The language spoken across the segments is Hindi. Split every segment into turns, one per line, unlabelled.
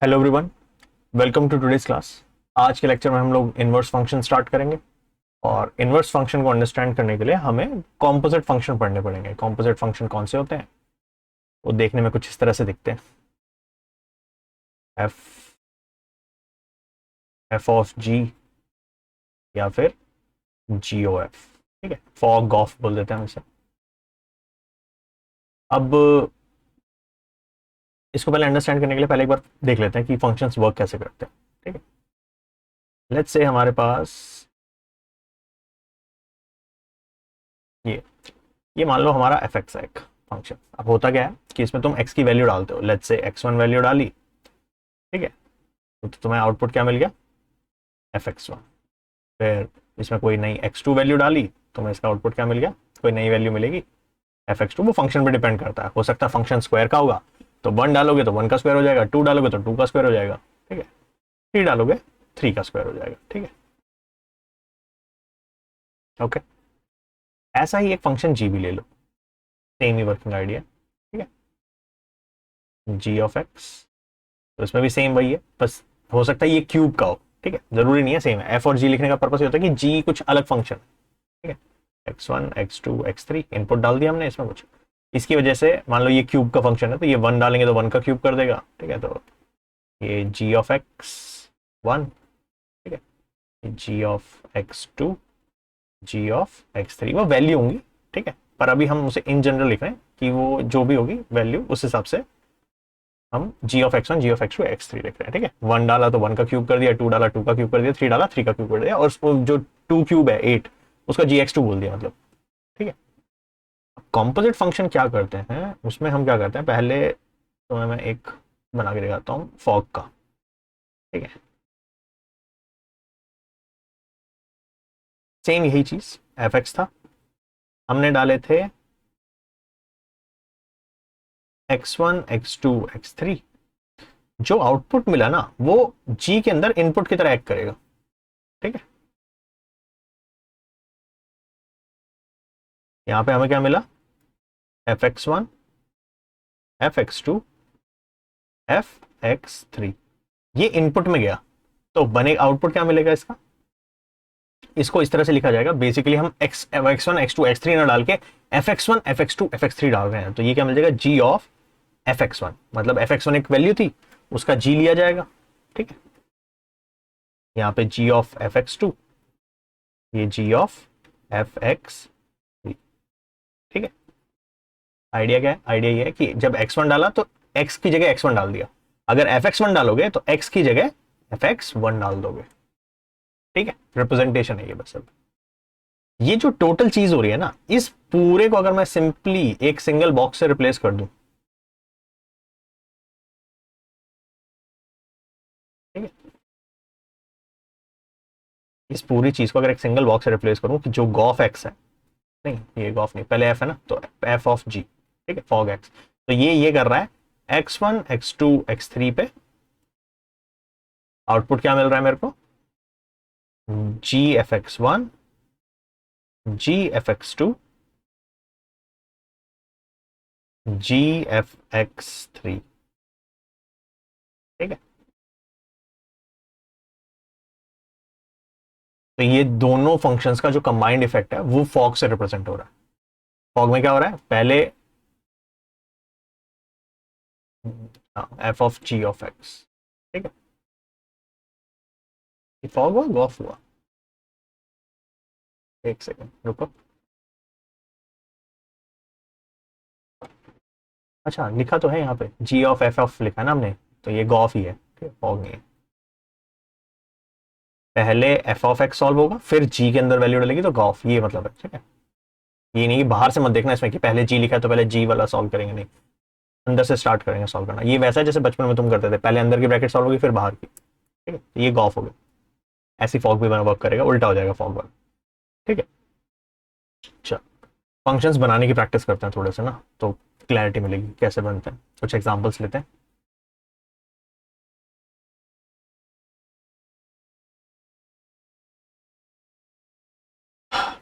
Hello everyone, welcome to today's class. आज के लेक्चर में हम लोग इनवर्स फंक्शन स्टार्ट करेंगे और इनवर्स फंक्शन को अंडरस्टैंड करने के लिए हमें कॉम्पोजिट फंक्शन पढ़ने पड़ेंगे। कॉम्पोजिट फंक्शन कौन से होते हैं वो देखने में कुछ इस तरह से दिखते हैं। एफ एफ ऑफ जी या फिर जी ओ एफ, ठीक है, फॉग ऑफ बोल देते हैं हम इसे। अब इसको पहले अंडरस्टैंड करने के लिए पहले एक बार देख लेते हैं कि फंक्शंस वर्क कैसे करते हैं। ठीक है, लेट्स से हमारे पास ये ये मान लो हमारा एफ एक्स है एक फंक्शन। अब होता क्या है कि इसमें तुम एक्स की वैल्यू डालते हो। लेट्स से x1 वैल्यू डाली, ठीक है, तो तुम्हें आउटपुट क्या मिल गया, एफ एक्स वन। फिर इसमें कोई नई x2 वैल्यू डाली, तुम्हें इसका आउटपुट क्या मिल गया, कोई नई वैल्यू मिलेगी एफ एक्स टू। वो फंक्शन पे डिपेंड करता है, हो सकता है फंक्शन स्क्वायर का होगा तो 1 डालोगे तो 1 का स्क्वायर हो जाएगा, 2 डालोगे तो 2 का स्क्वायर हो जाएगा, ठीक है, 3 डालोगे 3 का स्क्वायर हो जाएगा, ठीक है, ओके। ऐसा ही एक फंक्शन जी भी ले लो, सेम ही वर्किंग आइडिया, ठीक है, जी ऑफ एक्स। तो इसमें भी सेम वही है, बस हो सकता है ये क्यूब का हो, ठीक है, जरूरी नहीं है सेम है। एफ और जी लिखने का पर्पस ये होता है कि जी कुछ अलग फंक्शन है, ठीक है। x1 x2 x3 इनपुट डाल दिया हमने इसमें कुछ, इसकी वजह से मान लो ये क्यूब का फंक्शन है तो ये 1 डालेंगे तो 1 का क्यूब कर देगा, ठीक है। तो ये जी ऑफ एक्स वन, ठीक है, जी of X two, ji of X three, वो वैल्यू होंगी, ठीक है, पर अभी हम उसे इन जनरल लिख रहे हैं कि वो जो भी होगी वैल्यू उस हिसाब से हम G of X one, G of X two, x three लिख रहे हैं, ठीक है। 1 डाला तो 1 का क्यूब कर दिया, 2 डाला 2 का क्यूब कर दिया, 3 डाला 3 का क्यूब कर दिया, और जो 2 क्यूब है 8 उसका जी एक्स टू बोल दिया, मतलब, ठीक है। कॉम्पोजिट फंक्शन क्या करते हैं, उसमें हम क्या करते हैं, पहले तो मैं एक बना के दिखाता हूँ फॉग का, ठीक है। सेम यही चीज एफ एक्स था, हमने डाले थे x1 x2 x3, जो आउटपुट मिला ना वो जी के अंदर इनपुट की तरह एक्ट करेगा, ठीक है। यहां पे हमें क्या मिला, f x one, f x two, f x three, ये इनपुट में गया तो बने आउटपुट क्या मिलेगा इसका। इसको इस तरह से लिखा जाएगा, बेसिकली हम x one x two x three ना डाल के f x one f x two f x three डाल रहे हैं, तो ये क्या मिल जाएगा, g of f x one, मतलब एफ एक्स वन एक वैल्यू थी उसका जी लिया जाएगा, ठीक है। यहाँ पे g of f x two, ये g of f x three, ठीक है। आइडिया क्या है, आइडिया ये है कि जब x1 डाला तो x की जगह x1 डाल दिया, अगर fx1 डालोगे तो x की जगह fx1 डाल दोगे, ठीक है। रिप्रेजेंटेशन है ये बस। अब ये जो टोटल चीज हो रही है ना, इस पूरे को अगर मैं सिंपली एक सिंगल बॉक्स से रिप्लेस कर दूं, ठीक है, इस पूरी चीज को अगर एक सिंगल बॉक्स से रिप्लेस करूं कि जो गॉफ एक्स है, नहीं ये गॉफ नहीं, पहले एफ है ना, तो एफ ऑफ जी, ठीक है, फॉग एक्स, तो ये कर रहा है x1 x2 x3 पे आउटपुट क्या मिल रहा है मेरे को, G F x one, G F x two, G F x three, ठीक है। तो ये दोनों फंक्शंस का जो कंबाइंड इफेक्ट है वो फॉग से रिप्रेजेंट हो रहा है। फॉग में क्या हो रहा है, पहले f of g of x, ठीक है, फॉग हुआ गॉफ हुआ, एक सेकेंड रुको। अच्छा लिखा तो है यहाँ पे जी ऑफ एफ ऑफ लिखा है ना हमने, तो ये गॉफ ही है, ठीक है, फॉग नहीं है। पहले एफ ऑफ एक्स सॉल्व होगा फिर जी के अंदर वैल्यू डलेगी तो गॉफ, ये मतलब है, ठीक है। ये नहीं बाहर से मत देखना इसमें कि पहले जी लिखा है तो पहले जी वाला सॉल्व करेंगे, नहीं, अंदर से स्टार्ट करेंगे सॉल्व करना। ये वैसा है जैसे बचपन में तुम करते थे, पहले अंदर की ब्रैकेट सॉल्व होगी फिर बाहर की, ठीक है, ये गॉफ हो गया। ऐसी फॉग भी वर्क करेगा, उल्टा हो जाएगा फॉग वाला, ठीक है। अच्छा, फंक्शंस बनाने की प्रैक्टिस करते हैं थोड़े से ना, तो क्लैरिटी मिलेगी कैसे बनते हैं। कुछ एग्जांपल्स लेते हैं।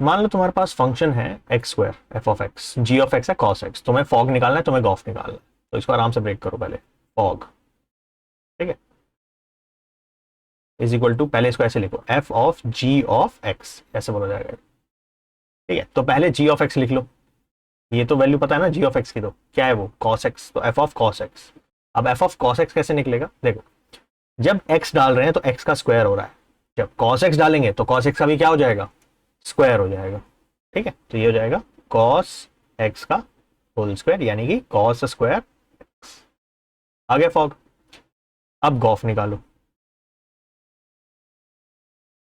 मान लो तुम्हारे पास फंक्शन है x square f of x, g of x है कॉस एक्स, तुम्हें फॉग निकालना है, तुम्हें गॉफ निकालना है, तो इसको आराम से ब्रेक करो पहले। फॉग, ठीक है, इज इक्वल टू, पहले इसको ऐसे लिखो, f of g of x, ऐसे बोला जाएगा। ठीक है, तो पहले जी ऑफ एक्स लिख लो, ये तो वैल्यू पता है ना जी ऑफ एक्स की, तो क्या है वो, कॉस एक्स, तो एफ ऑफ कॉस एक्स। अब एफ ऑफ कॉस एक्स कैसे निकलेगा, देखो जब एक्स डाल रहे हैं तो एक्स का स्क्वायर हो रहा है, जब कॉस एक्स डालेंगे तो कॉस एक्स का भी क्या हो जाएगा, स्क्वायर हो जाएगा। ठीक है, तो ये हो जाएगा कॉस एक्स का होल स्क्वायर, यानी कि कॉस स्क्वायर एक्स। आगे फॉग, अब गॉफ निकालो।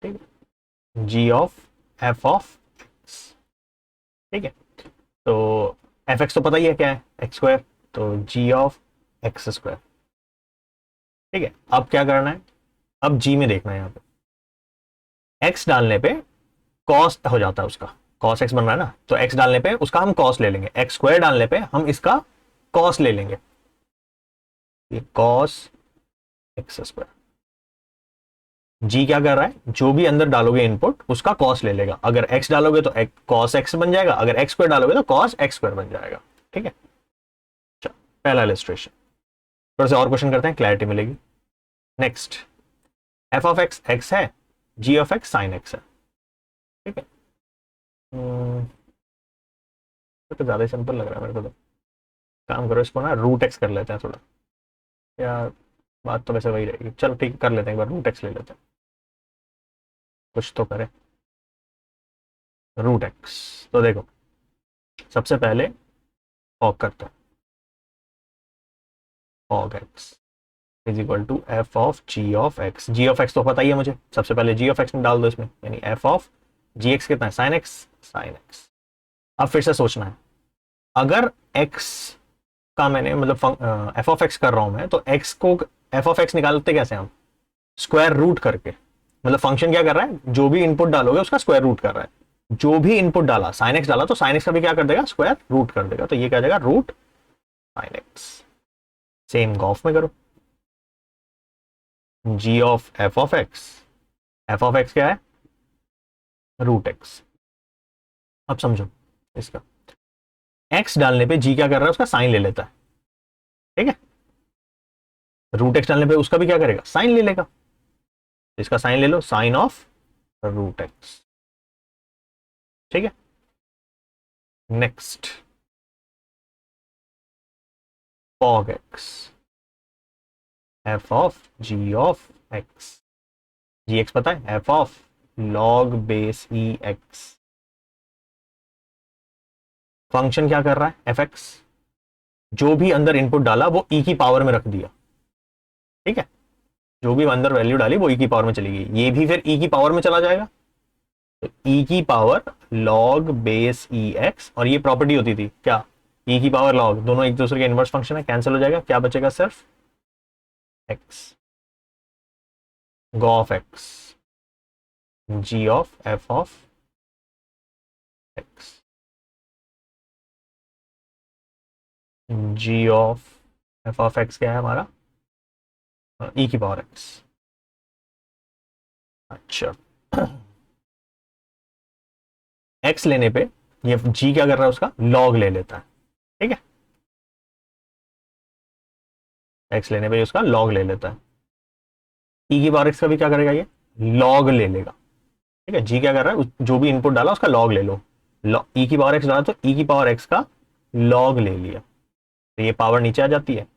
ठीक है, जी ऑफ एफ ऑफ एक्स। ठीक है, तो एफ एक्स तो पता ही है क्या है, एक्स स्क्वायर, तो जी ऑफ एक्स स्क्वायर। ठीक है, अब क्या करना है, अब जी में देखना है, यहाँ पे एक्स डालने पे कॉस हो जाता है उसका, कॉस एक्स बन रहा है ना, तो एक्स डालने पे उसका हम कॉस ले लेंगे, एक्स स्क्वायर डालने पे हम इसका कॉस ले लेंगे, ये कॉस एक्स स्क्वायर। जी क्या कर रहा है, जो भी अंदर डालोगे इनपुट उसका कॉस ले लेगा, अगर एक्स डालोगे तो कॉस एक्स बन जाएगा, अगर एक्स स्क्वायर डालोगे तो कॉस एक्स स्क्वायर बन जाएगा। ठीक है, चलो पहला इलस्ट्रेशन, थोड़ा सा और क्वेश्चन करते हैं, क्लैरिटी मिलेगी। Next, F of x x है, जी ऑफ एक्स साइन एक्स है। ठीक है, तो ज्यादा सिंपल लग रहा है मेरे को, तो काम करो इसको ना रूट एक्स कर लेते हैं थोड़ा, या बात तो वैसे वही रहेगी, चलो ठीक कर लेते हैं, एक बार रूट एक्स ले लेते हैं, कुछ तो करें। रूट एक्स, तो देखो सबसे पहले फॉग करते हैं, fog x is equal to f of g of x, g of x तो पता ही है मुझे, सबसे पहले जी ऑफ एक्स में डाल दो इसमें, यानी एफ ऑफ जी एक्स कितना है, साइन एक्स, साइन एक्स। अब फिर से सोचना है, अगर एक्स का मैंने मतलब एफ ऑफ एक्स कर रहा हूं मैं, तो एक्स को, एफ ऑफ एक्स निकालते कैसे हम, स्क्वायर रूट करके, मतलब फंक्शन क्या कर रहा है, जो भी इनपुट डालोगे उसका स्क्वायर रूट कर रहा है, जो भी इनपुट डाला, साइन एक्स डाला तो साइन एक्स का भी क्या कर देगा, स्क्वायर रूट कर देगा, तो ये क्या जाएगा, root sine X. Same g o f में करो, G of x, F of x क्या है, रूट एक्स। अब समझो इसका, एक्स डालने पे जी क्या कर रहा है, उसका साइन ले लेता है। ठीक है, रूट एक्स डालने पे उसका भी क्या करेगा, साइन ले लेगा, इसका साइन ले लो, साइन ऑफ रूट एक्स। ठीक है, next fog x, F of g of x, g x पता है, f of log base e x. Function क्या कर रहा है, एफ एक्स, जो भी अंदर इनपुट डाला वो ई की पावर में रख दिया। ठीक है, जो भी अंदर वैल्यू डाली वो ई की पावर में चली गई, ये भी फिर ई की पावर में चला जाएगा, तो ई की power log base e x, और ये प्रॉपर्टी होती थी क्या, ई की पावर लॉग, दोनों एक दूसरे के इनवर्स फंक्शन है, कैंसिल हो जाएगा, क्या बचेगा, सिर्फ x, go of x, g of F of x, g of F of x क्या है हमारा, ई की पावर एक्स। अच्छा, एक्स लेने पे ये जी क्या कर रहा है, उसका लॉग ले लेता है। ठीक है, एक्स लेने पे उसका लॉग ले लेता है, ई की पावर एक्स का भी क्या करेगा, ये लॉग ले लेगा। ठीक है, जी क्या कर रहा है, जो भी इनपुट डाला उसका लॉग ले लो, ई की पावर एक्स डाला तो ई की पावर एक्स का लॉग ले लिया, तो ये पावर नीचे आ जाती है,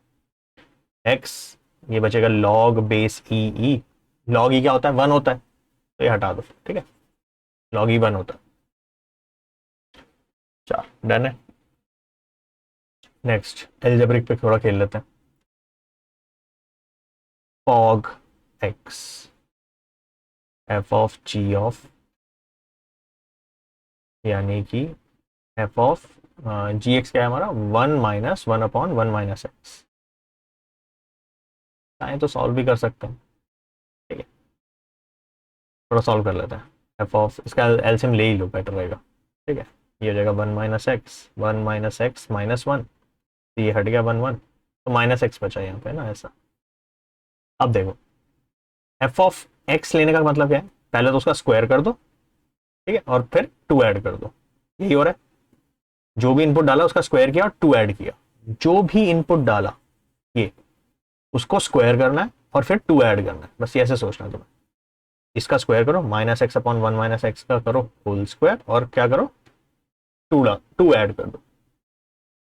एक्स, ये बचेगा लॉग बेस ई, ई लॉग ई क्या होता है, 1 होता है, तो ये हटा दो। ठीक है, लॉग ई 1 होता है। चल डन है, नेक्स्ट एल्जेब्रिक पे थोड़ा खेल लेते हैं, fog x, F of g of, यानी कि एफ ऑफ जी एक्स क्या है हमारा, 1 - 1/1 - x, चाहे तो सॉल्व भी कर सकते हैं। ठीक है, थोड़ा सॉल्व कर लेते हैं, एफ ऑफ, इसका एलसीएम ले ही लो, बेटर रहेगा। ठीक है, ये हो जाएगा 1 - x, 1 - x - 1, तो ये हट गया 1 1, तो -x बचा यहाँ पे ना, ऐसा। अब देखो, एफ ऑफ एक्स लेने का मतलब क्या है, पहले तो उसका स्क्वायर कर दो, ठीक है, और फिर 2 ऐड कर दो, यही हो रहा है, जो भी इनपुट डाला उसका स्क्वायर किया और 2 ऐड किया, जो भी इनपुट डाला ये उसको स्क्वायर करना है और फिर 2 ऐड करना है, बस ये ऐसे सोचना है तुम्हें। इसका स्क्वायर करो, minus x upon one minus x का करो होल स्क्वायर, और क्या करो, टू ऐड कर दो,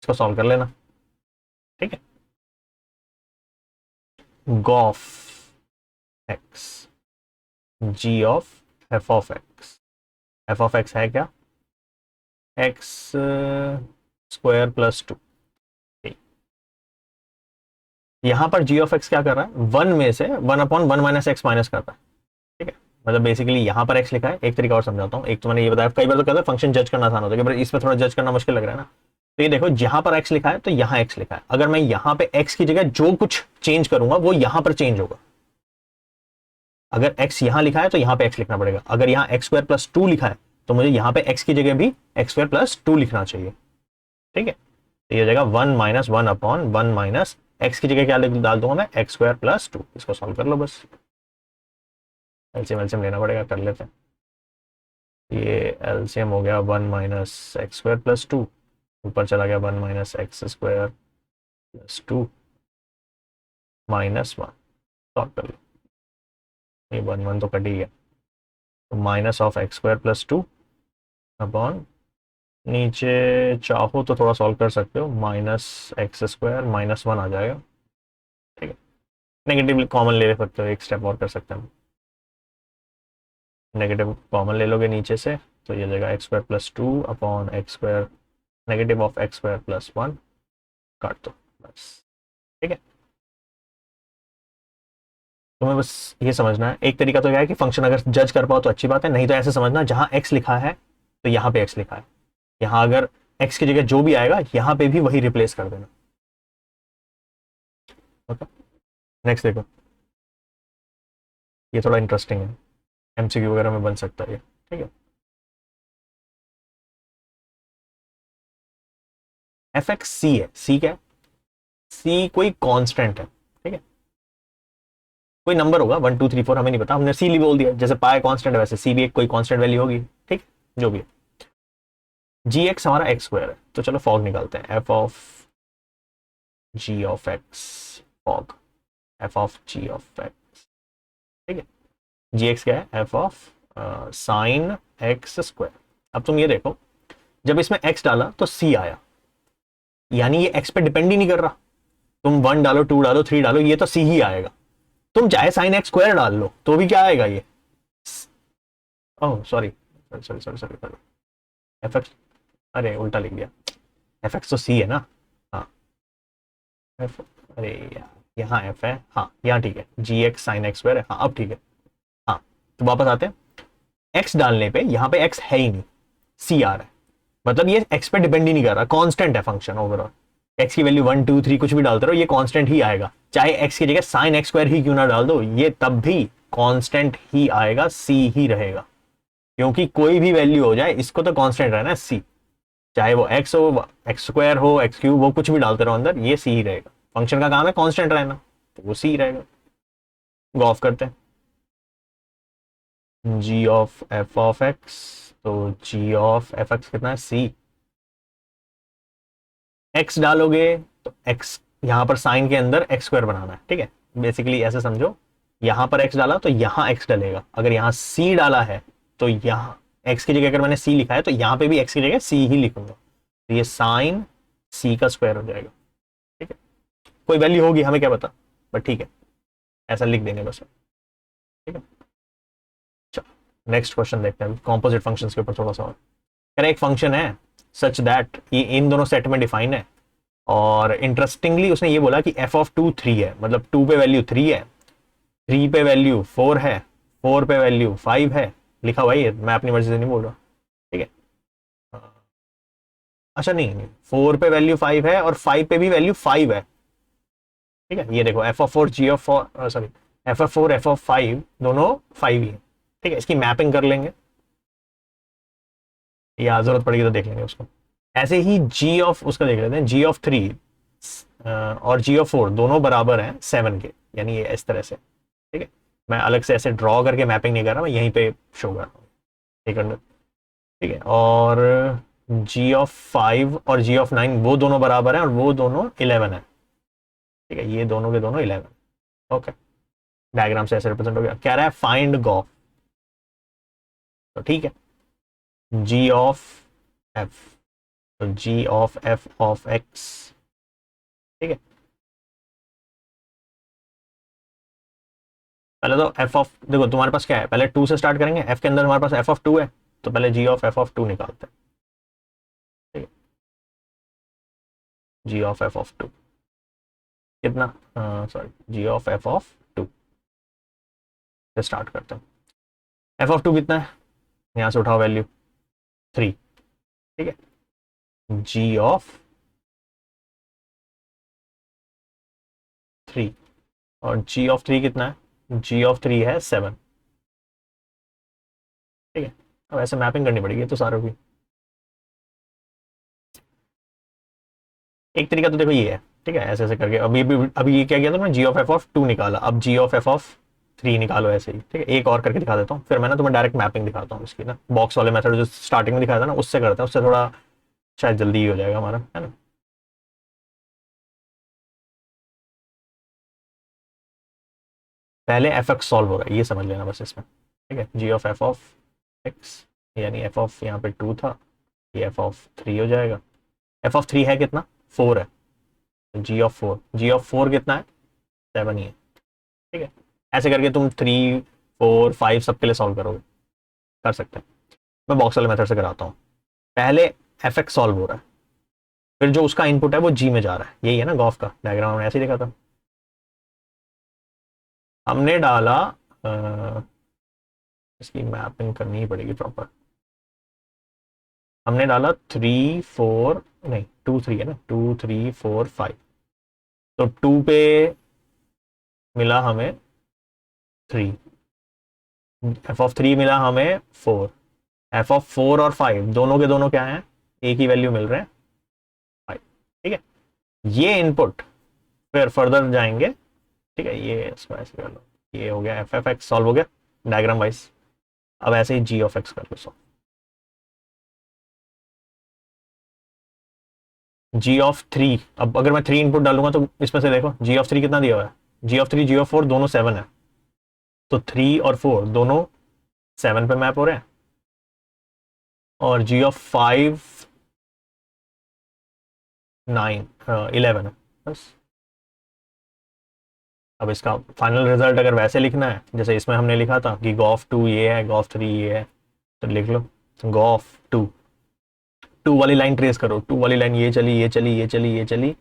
इसको सॉल्व कर लेना। ठीक है, gof x g of F of x, F of x है क्या, एक्स स्क्वायर प्लस टू। यहां पर जी ऑफ एक्स क्या कर रहा है, वन में से one upon one minus x minus कर रहा है। ठीक है, मतलब बेसिकली यहां पर एक्स लिखा है, एक तरीका और समझाता हूं, एक तो मैंने ये बताया कई बार तो कहता है फंक्शन जज करना आसान होता है, पर इसमें थोड़ा जज करना मुश्किल लग रहा है ना। तो ये देखो जहां पर एक्स लिखा है तो यहां एक्स लिखा है, अगर मैं यहां पे एक्स की जगह जो कुछ चेंज करूंगा वो यहां पर चेंज होगा। अगर एक्स यहां लिखा है तो यहां पे एक्स लिखना पड़ेगा, अगर यहां एक्स स्क्वायर प्लस टू लिखा है तो मुझे यहां पे एक्स की जगह भी एक्स स्क्वायर प्लस टू लिखना चाहिए। ठीक है, तो ये हो जाएगा one minus one upon one minus x की जगह क्या डाल दूंगा मैं, एक्स स्क्वायर प्लस टू। इसको सॉल्व कर लो बस, एलसीएम एलसीएम लेना पड़ेगा, कर लेते हैं। ये एलसीएम हो गया one minus X square plus two, ऊपर चला गया one minus X square plus two minus one, solve कर लो, ये वन वन तो कट ही गया, तो minus of X square plus two upon, नीचे चाहो तो थोड़ा सॉल्व कर सकते हो, minus X square minus one आ जाएगा। ठीक है, नेगेटिव कॉमन ले सकते हो, एक स्टेप और कर सकते हैं, नेगेटिव कॉमन ले लोगे नीचे से तो ये जाएगा x square plus two upon x square negative of X square plus one, काट दो बस। ठीक है, तुम्हें बस ये समझना है, एक तरीका तो यह है कि फंक्शन अगर जज कर पाओ तो अच्छी बात है, नहीं तो ऐसे समझना जहां एक्स लिखा है तो यहाँ पे एक्स लिखा है, यहाँ अगर एक्स की जगह जो भी आएगा यहाँ पे भी वही रिप्लेस कर देना। ओके, नेक्स्ट देखो, ये थोड़ा इंटरेस्टिंग है, एमसीक्यू वगैरह में बन सकता है ये। ठीक है, एफ एक्स सी है, सी क्या है, सी कोई कांस्टेंट है। ठीक है, कोई नंबर होगा वन टू थ्री फोर, हमें नहीं पता, हमने सी बोल दिया, जैसे पाए कांस्टेंट है वैसे सी भी एक कोई कांस्टेंट वैल्यू होगी। ठीक, जो भी है, जी एक्स हमारा एक्स स्क्वायर है, तो चलो फॉग निकालते हैं, f of g of x fog, f of g of x. ठीक है, जी एक्स क्या है, f of sine x square. अब तुम ये देखो, जब इसमें एक्स डाला तो सी आया, यानी ये एक्स पे डिपेंड ही नहीं कर रहा, तुम वन डालो टू डालो थ्री डालो ये तो सी ही आएगा, तुम चाहे साइन एक्स स्क्वायर डाल लो तो भी क्या आएगा ये, oh sorry sorry sorry sorry sorry, F x, अरे उल्टा लिख दिया, एफ एक्स तो सी है ना, हाँ एफ, अरे यार यहाँ एफ है, हाँ यहाँ ठीक है, g x sign x square है, हाँ अब ठीक है। हाँ, तो वापस आते हैं, एक्स डालने पे यहाँ पे एक्स है ही नहीं, सी आ रहा है, मतलब ये एक्स पे डिपेंड ही नहीं कर रहा, कांस्टेंट है फंक्शन ओवरऑल, एक्स की वैल्यू वन टू थ्री कुछ भी डालते रहो ये कांस्टेंट ही आएगा, चाहे एक्स की जगह साइन एक्स स्क्वायर ही क्यों ना डाल दो ये तब भी कांस्टेंट ही आएगा, सी ही रहेगा, क्योंकि कोई भी वैल्यू हो जाए इसको तो कांस्टेंट रहना है सी, चाहे वो एक्स हो एक्स स्क्वायर हो एक्स क्यूब वो कुछ भी डालते रहो अंदर ये सी ही रहेगा, फंक्शन का काम है कांस्टेंट रहना, तो वो सी रहेगा। गो ऑफ करते हैं, g of F of x, तो जी ऑफ एफ एक्स कितना है, सी, एक्स डालोगे तो एक्स यहां पर साइन के अंदर एक्स स्क्वायर बनाना है। ठीक है, बेसिकली ऐसे समझो, यहां पर एक्स डाला तो यहां एक्स डलेगा, अगर यहां सी डाला है तो यहां एक्स की जगह अगर मैंने सी लिखा है तो यहां पे भी एक्स की जगह सी ही लिखूंगा, तो ये साइन सी का स्क्वायर हो जाएगा। ठीक है, कोई वैल्यू होगी हमें क्या पता, बट ठीक है ऐसा लिख देंगे बस। ठीक है, नेक्स्ट क्वेश्चन देखते हैं कॉम्पोजिट फंक्शंस के ऊपर थोड़ा सा और, यार एक फंक्शन है सच दैट ये इन दोनों सेट में डिफाइन है, और इंटरेस्टिंगली उसने ये बोला कि एफ ऑफ टू थ्री है, मतलब टू पे वैल्यू थ्री है, थ्री पे वैल्यू फोर है, फोर पे वैल्यू फाइव है, लिखा हुआ है, मैं अपनी मर्जी से नहीं बोल रहा। ठीक है, अच्छा नहीं, फोर पे वैल्यू फाइव है और फाइव पे भी वैल्यू फाइव है। ठीक है, ये देखो F of four G of four, sorry F of four F of five दोनों फाइव ही है। ठीक है, इसकी मैपिंग कर लेंगे या जरूरत पड़ेगी तो देख लेंगे उसको, ऐसे ही जी ऑफ उसका देख लेते हैं, जी ऑफ थ्री और जी ऑफ फोर दोनों बराबर हैं सेवन के, यानी ये इस तरह से। ठीक है, मैं अलग से ऐसे ड्रॉ करके मैपिंग नहीं कर रहा, मैं यहीं पे शो कर रहा हूँ, ठीक है, और जी ऑफ फाइव और जी ऑफ नाइन वो दोनों बराबर हैं और वो दोनों 11 है। ठीक है, ये दोनों के दोनों 11। ओके, डायग्राम से ऐसे रिप्रेजेंट हो गया, कह रहा है फाइंड गॉफ, तो ठीक है, जी ऑफ एफ, तो जी ऑफ एफ ऑफ एक्स, ठीक है। पहले तो एफ ऑफ, देखो तुम्हारे पास क्या है, पहले टू से स्टार्ट करेंगे, एफ के अंदर हमारे पास एफ ऑफ टू है, तो पहले g of F of two निकालते हैं, ठीक है। जी ऑफ एफ ऑफ टू कितना, sorry, g of F of two से स्टार्ट करते हैं। एफ ऑफ टू कितना है, यहां से उठाओ वैल्यू 3, ठीक है। जी ऑफ 3, और जी ऑफ 3 कितना है, जी ऑफ 3 है 7, ठीक है। अब ऐसे मैपिंग करनी पड़ेगी तो सारों की। एक तरीका तो देखो ये है, ठीक है, ऐसे ऐसे करके अभी ये क्या किया, तो मैं जी ऑफ एफ ऑफ टू निकाला, अब जी ऑफ एफ ऑफ 3 निकालो ऐसे ही, ठीक है। एक और करके दिखा देता हूँ, फिर मैं ना तुम्हें डायरेक्ट मैपिंग दिखाता हूँ इसकी ना, बॉक्स वाले मेथड जो स्टार्टिंग में दिखाया था ना, उससे करते हैं, उससे थोड़ा शायद जल्दी ही हो जाएगा हमारा, है ना। पहले एफ एक्स सॉल्व हो रहा है, ये समझ लेना बस इसमें, ठीक है। जी ऑफ एफ ऑफ एक्स, यानी एफ ऑफ यहाँ पे 2 था, ये एफ ऑफ 3 हो जाएगा। एफ ऑफ 3 है कितना, 4 है, जी ऑफ 4, जी ऑफ 4 कितना है, 7 ही है, ठीक है। ऐसे करके तुम 3 4 5 सबके लिए सॉल्व करोगे, कर सकते हैं। मैं बॉक्स वाले मेथड से कराता हूँ। पहले एफ एक्स सॉल्व हो रहा है, फिर जो उसका इनपुट है वो जी में जा रहा है, यही है ना गॉफ का डायग्राम, हमने ऐसे ही देखा था। हमने डाला इसकी मैपिंग करनी ही पड़ेगी प्रॉपर। हमने डाला 3 4, नहीं 2 3 है ना, 2 3 4 5, तो 2 पे मिला हमें 3, एफ ऑफ 3 मिला हमें 4, एफ ऑफ 4 और 5 दोनों के दोनों क्या हैं, एक ही वैल्यू मिल रहे हैं 5, ठीक है। ये इनपुट फिर फर्दर जाएंगे, ठीक है, ये इसको ऐसे कर लो, ये हो गया एफ एफ एक्स सॉल्व हो गया डायग्राम वाइज। अब ऐसे ही जी ऑफ एक्स कर लो सॉल्व, जी ऑफ 3, अब अगर मैं 3 इनपुट डालूंगा तो इसमें से देखो जी ऑफ 3 कितना दिया हुआ है, जी ऑफ 3 जी ऑफ 4 दोनों 7 है, तो 3 और 4 दोनों 7 पे मैप हो रहे हैं, और जी ऑफ 5 9 11 है बस। अब इसका फाइनल रिजल्ट अगर वैसे लिखना है जैसे इसमें हमने लिखा था कि गॉफ 2 ये है, गॉफ 3 ये है, तो लिख लो गॉफ 2, 2 वाली लाइन ट्रेस करो, 2 वाली लाइन ये चली ये चली ये चली ये चली,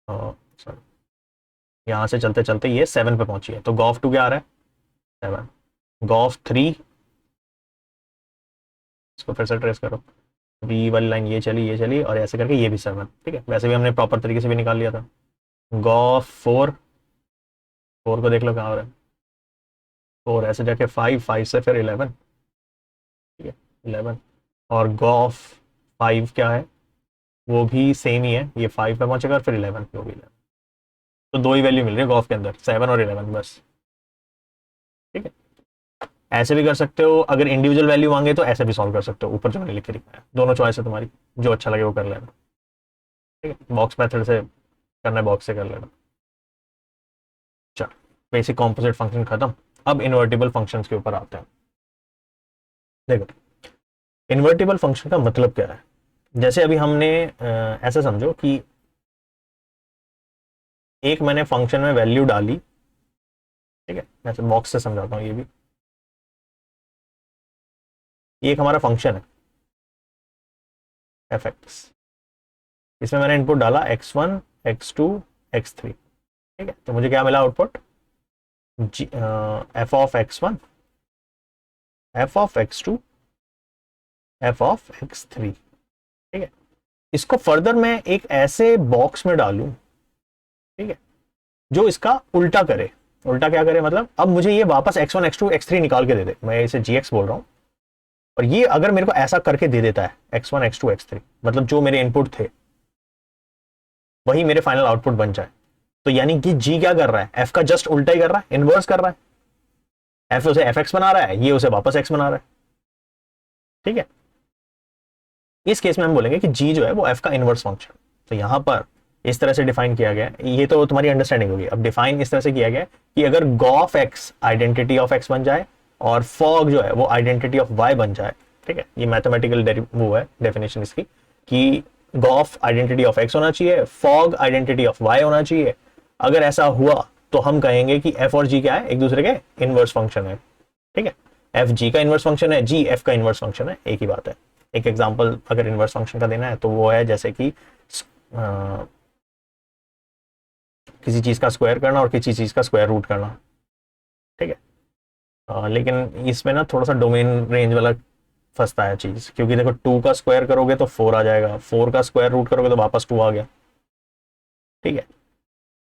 सॉरी, यहाँ से चलते चलते ये 7 पे पहुंची है, तो गॉफ 2 क्या आ रहा है 7, गॉफ 3, इसको फिर से ट्रेस करो, बी वाली लाइन ये चली और ऐसे करके ये भी 7, ठीक है। वैसे भी हमने प्रॉपर तरीके से भी निकाल लिया था। गॉफ 4, 4 को देख लो कहाँ हो रहा है, 4 ऐसे जाके 5, 5 से फिर 11, ठीक है 11, और गॉफ 5 क्या है, वो भी सेम ही है, ये 5 पे पहुंचेगा और फिर 11 पे होगी 11, तो दो ही वैल्यू मिल रही है गॉफ के अंदर, 7 और 11 बस, ठीक है। ऐसे भी कर सकते हो, अगर इंडिविजुअल वैल्यू मांगे तो ऐसे भी सॉल्व कर सकते हो, ऊपर जो मैंने लिख के दिखाया, दोनों चॉइस है तुम्हारी, जो अच्छा लगे वो कर लेना, ठीक है। बॉक्स मेथड से करना है, बॉक्स से कर लेना। चलो, बेसिक कॉम्पोजिट फंक्शन खत्म, अब इन्वर्टिबल फंक्शंस के ऊपर आते हैं। देखो, इन्वर्टिबल फंक्शन का मतलब क्या है, जैसे अभी हमने ऐसा समझो कि एक मैंने फंक्शन में वैल्यू डाली, ठीक है, मैं बॉक्स से समझाता हूँ ये भी, ये एक हमारा फंक्शन है एफ एक्स, इसमें मैंने इनपुट डाला x1 x2 x3, ठीक है, तो मुझे क्या मिला output, F of x1 F of x2 F of x3, ठीक है। इसको फर्दर मैं एक ऐसे बॉक्स में डालूं, ठीक है, जो इसका उल्टा करे, उल्टा क्या करे मतलब, अब मुझे ये वापस x1 x2 x3 निकाल के दे दे, मैं इसे gx बोल रहा हूं, और ये अगर मेरे को ऐसा करके दे देता है x1 x2 x3, मतलब जो मेरे इनपुट थे वही मेरे फाइनल आउटपुट बन जाए, तो यानी कि जी क्या कर रहा है, एफ का जस्ट उल्टा ही कर रहा है, इनवर्स कर रहा है, एफ उसे एफ एक्स बना रहा है, ये उसे वापस एक्स बना रहा है, ठीक है। इस केस में हम बोलेंगे कि जी जो है वो एफ का इनवर्स फंक्शन, तो यहां पर इस तरह से डिफाइन किया गया है, ये तो तुम्हारी अंडरस्टैंडिंग होगी। अब डिफाइन इस तरह से किया गया कि अगर gof x identity of x बन जाए और फॉग जो है वो आइडेंटिटी ऑफ वाई बन जाए, ठीक है, ये मैथमेटिकल वो है डेफिनेशन इसकी कि गॉफ आइडेंटिटी ऑफ एक्स होना चाहिए, फॉग आइडेंटिटी ऑफ वाई होना चाहिए। अगर ऐसा हुआ तो हम कहेंगे कि एफ और जी क्या है, एक दूसरे के इनवर्स फंक्शन है, ठीक है। एफ जी का इनवर्स फंक्शन है, जी एफ का इनवर्स फंक्शन है, एक ही बात है। एक एग्जांपल अगर इनवर्स फंक्शन का देना है तो वो है जैसे कि किसी चीज का स्क्वायर करना और किसी चीज का स्क्वायर रूट करना, ठीक है। लेकिन इसमें ना थोड़ा सा डोमेन रेंज वाला फंसता है चीज, क्योंकि देखो 2 का स्क्वायर करोगे तो 4 आ जाएगा, 4 का स्क्वायर रूट करोगे तो वापस 2 आ गया, ठीक है।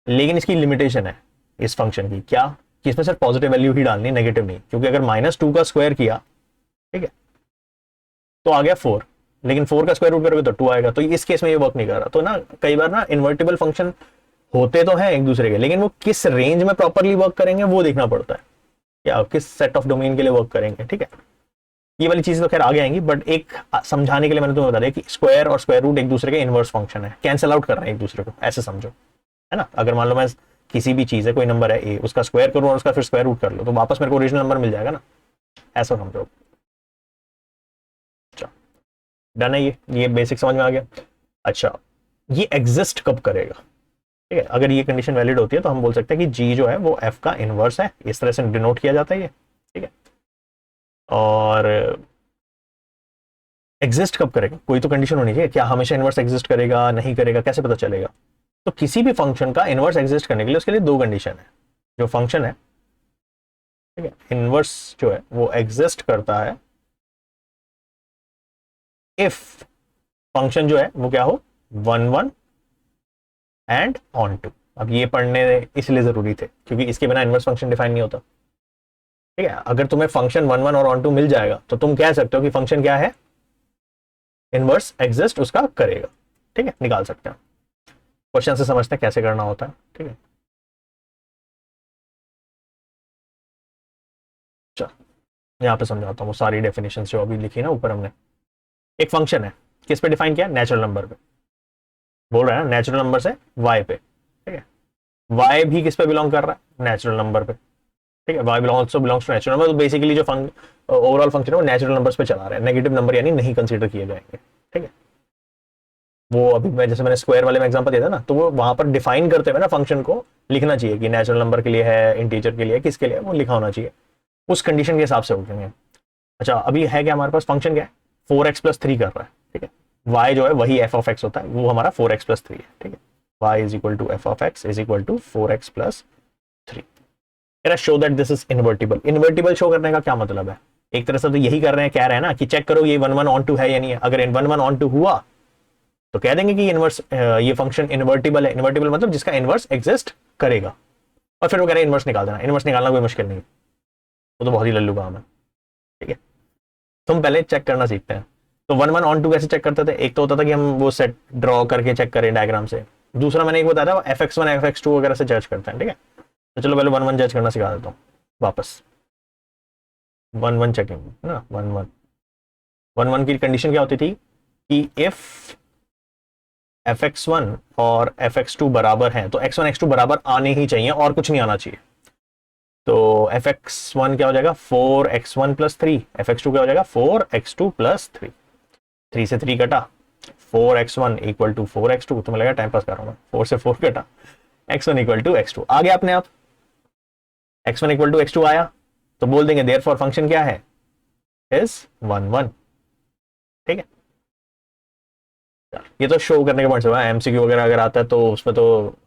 लेकिन इसकी लिमिटेशन है इस फंक्शन की, क्या कि इसमें सिर्फ पॉजिटिव वैल्यू ही डालनी, नेगेटिव नहीं, क्योंकि अगर -2 का स्क्वायर किया, ठीक है, तो आ गया 4, लेकिन 4 का स्क्वायर रूट करोगे तो 2 आएगा, तो इस केस में ये वर्क नहीं कर रहा। तो ना कई बार ना इन्वर्टिबल फंक्शन होते तो हैं एक दूसरे के, लेकिन वो किस रेंज में प्रॉपरली वर्क करेंगे वो देखना पड़ता है, या किस सेट ऑफ डोमेन के लिए वर्क करेंगे, ठीक है। ये वाली चीज तो खैर आगे आएंगी, बट एक समझाने के लिए मैंने तुम्हें बता दिया कि स्क्वायर और स्क्वायर रूट एक दूसरे के इनवर्स फंक्शन है, कैंसिल आउट कर रहे हैं एक दूसरे को, ऐसे समझो, है ना। अगर मान लो मैं किसी भी चीज है, कोई नंबर है ए, उसका स्क्वायर करूं और उसका फिर स्क्वायर रूट कर लो, तो वापस मेरे को ओरिजिनल नंबर मिल जाएगा ना, ऐसा समझो। अच्छा, डन है, ये बेसिक समझ में आ गया। अच्छा, ये एग्जिस्ट कब करेगा, ठीक है। अगर ये कंडीशन वैलिड होती है तो हम बोल सकते हैं कि जी जो है वो एफ का इनवर्स है, इस तरह से डिनोट किया जाता है ये, ठीक है। और एग्जिस्ट कब करेगा, कोई तो कंडीशन होनी चाहिए, क्या हमेशा इनवर्स एग्जिस्ट करेगा, नहीं करेगा, कैसे पता चलेगा। तो किसी भी फंक्शन का इनवर्स एग्जिस्ट करने के लिए उसके लिए 2 कंडीशन है। जो फंक्शन है, ठीक है, इनवर्स जो है वो एग्जिस्ट करता है इफ फंक्शन जो है वो क्या हो, 1 1 एंड ऑन टू। अब ये पढ़ने इसलिए जरूरी थे क्योंकि इसके बिना इनवर्स फंक्शन डिफाइन नहीं होता, ठीक है। अगर तुम्हें फंक्शन 1 1 और ऑन टू मिल जाएगा तो तुम कह सकते हो कि फंक्शन क्या है, इनवर्स एग्जिस्ट उसका करेगा, ठीक है, निकाल सकते हैं। क्वेश्चन से समझते हैं कैसे करना होता है, ठीक है। चल यहाँ पे समझाता हूँ वो सारी डेफिनेशन जो अभी लिखी ना ऊपर हमने। एक फंक्शन है, किस पे डिफाइन किया, नेचुरल नंबर पे, बोल रहा है ना, नेचुरल नंबर से वाई पे, ठीक है। वाई भी किस पे बिलोंग कर रहा है, नेचुरल नंबर पे, ठीक है। Y also belongs to natural number. तो बेसिकली जो ओवरऑल फंक्शन है वो नेचुरल नंबर्स पे चला रहा है, नेगेटिव नंबर यानी नहीं कंसीडर किए जाएंगे, ठीक है। वो अभी मैं जैसे मैंने स्क्वायर वाले में एग्जांपल दिया था ना, तो वो वहां पर डिफाइन करते हुए ना फंक्शन को लिखना चाहिए कि नेचुरल नंबर के लिए है, इंटीजर के लिए, किसके लिए वो लिखा होना चाहिए, उस कंडीशन के हिसाब से उठेंगे। अच्छा, अभी है क्या हमारे पास, फंक्शन क्या है, 4x+3 कर रहा है, ठीक है। y जो है वही f ऑफ x होता है, वो हमारा 4x+3 है, ठीक है। y is equal to f of x is equal to 4x+3। मेरा show that this is invertible. Invertible show करने का क्या मतलब है, एक तरह से तो यही कर रहे हैं, कह रहे हैं ना कि चेक करो ये 1 1 ऑन टू है या नहीं है। अगर 1 1 ऑन टू हुआ तो कह देंगे कि इनवर्स ये फंक्शन इन्वर्टिबल है। इन्वर्टिबल मतलब जिसका इनवर्स एग्जिस्ट करेगा, और फिर वो कह रहे हैं इनवर्स निकाल देना। इनवर्स निकालना कोई मुश्किल नहीं, वो तो बहुत ही लल्लू काम है, ठीक है। तुम पहले चेक करना सीखते हैं। तो 1 1 ऑन टू कैसे चेक करते थे, एक तो होता था कि हम वो सेट ड्रॉ करके चेक करें डायग्राम से, दूसरा मैंने एक बताया था fx1 fx2 वगैरह से जज करते हैं, ठीक है। तो चलो पहले 1 1 जज करना सिखा देता हूँ वापस। 1 1 चेकिंग ना, 1 1 की कंडीशन क्या होती थी कि इफ fx1 और fx2 बराबर हैं तो x1 x2 बराबर आने ही चाहिए और कुछ नहीं आना चाहिए। तो fx1 क्या हो जाएगा, 4x1+3, fx2 क्या हो जाएगा, 4x2+3, 3 से 3 कटा, 4x1 इक्वल टू 4x2, तुम्हें लगा टाइम पास कर रहा हूँ, 4 से 4 कटा, x1 इक्वल टू x2 आ गया अपने आप। x1 इक्वल टू x2 आया तो बोल देंगे देयरफॉर फंक्शन क्या है, इज 1 1, ठीक है। ये तो शो करने के पॉइंट से एमसीक्यू वगैरह अगर आता है तो उसमें तो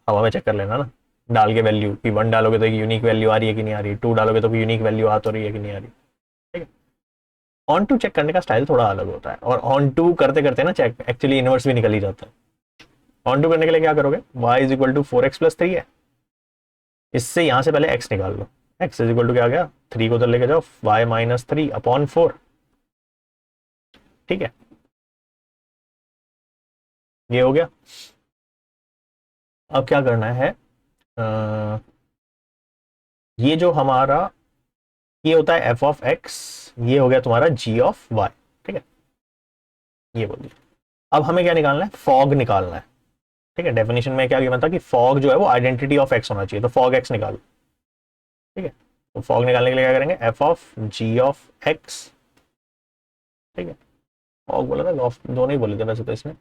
हवा में चेक कर लेना ना, डाल के वैल्यू कि 1 डालोगे तो एक यूनिक वैल्यू आ रही है कि नहीं आ रही, 2 डालोगे तो यूनिक वैल्यू आ तो रही है कि नहीं आ रही, ठीक है। ऑन टू चेक करने का स्टाइल थोड़ा अलग होता है, और ऑन टू करते करते ना चेक एक्चुअली इनवर्स भी निकल ही जाता है। ऑन टू करने के लिए क्या करोगे, y is equal to 4x+3 है, इससे यहां से पहले x निकाल लो, x इज इक्वल टू क्या आ गया, 3 को उधर लेके जाओ, y-3/4, ठीक है। ये हो गया। अब क्या करना है, ये जो हमारा ये होता है f ऑफ x, ये हो गया तुम्हारा g ऑफ y, ठीक है। ये बोल दिया। अब हमें क्या निकालना है, फॉग निकालना है, ठीक है। डेफिनेशन में क्या गिवन था कि फॉग जो है वो आइडेंटिटी ऑफ x होना चाहिए, तो फॉग x निकालो, ठीक है। तो फॉग निकालने के लिए क्या करेंगे, f of g of x, ठीक है। फॉग बोला था, गॉफ दोनों ही बोले थे वैसे तो इसमें,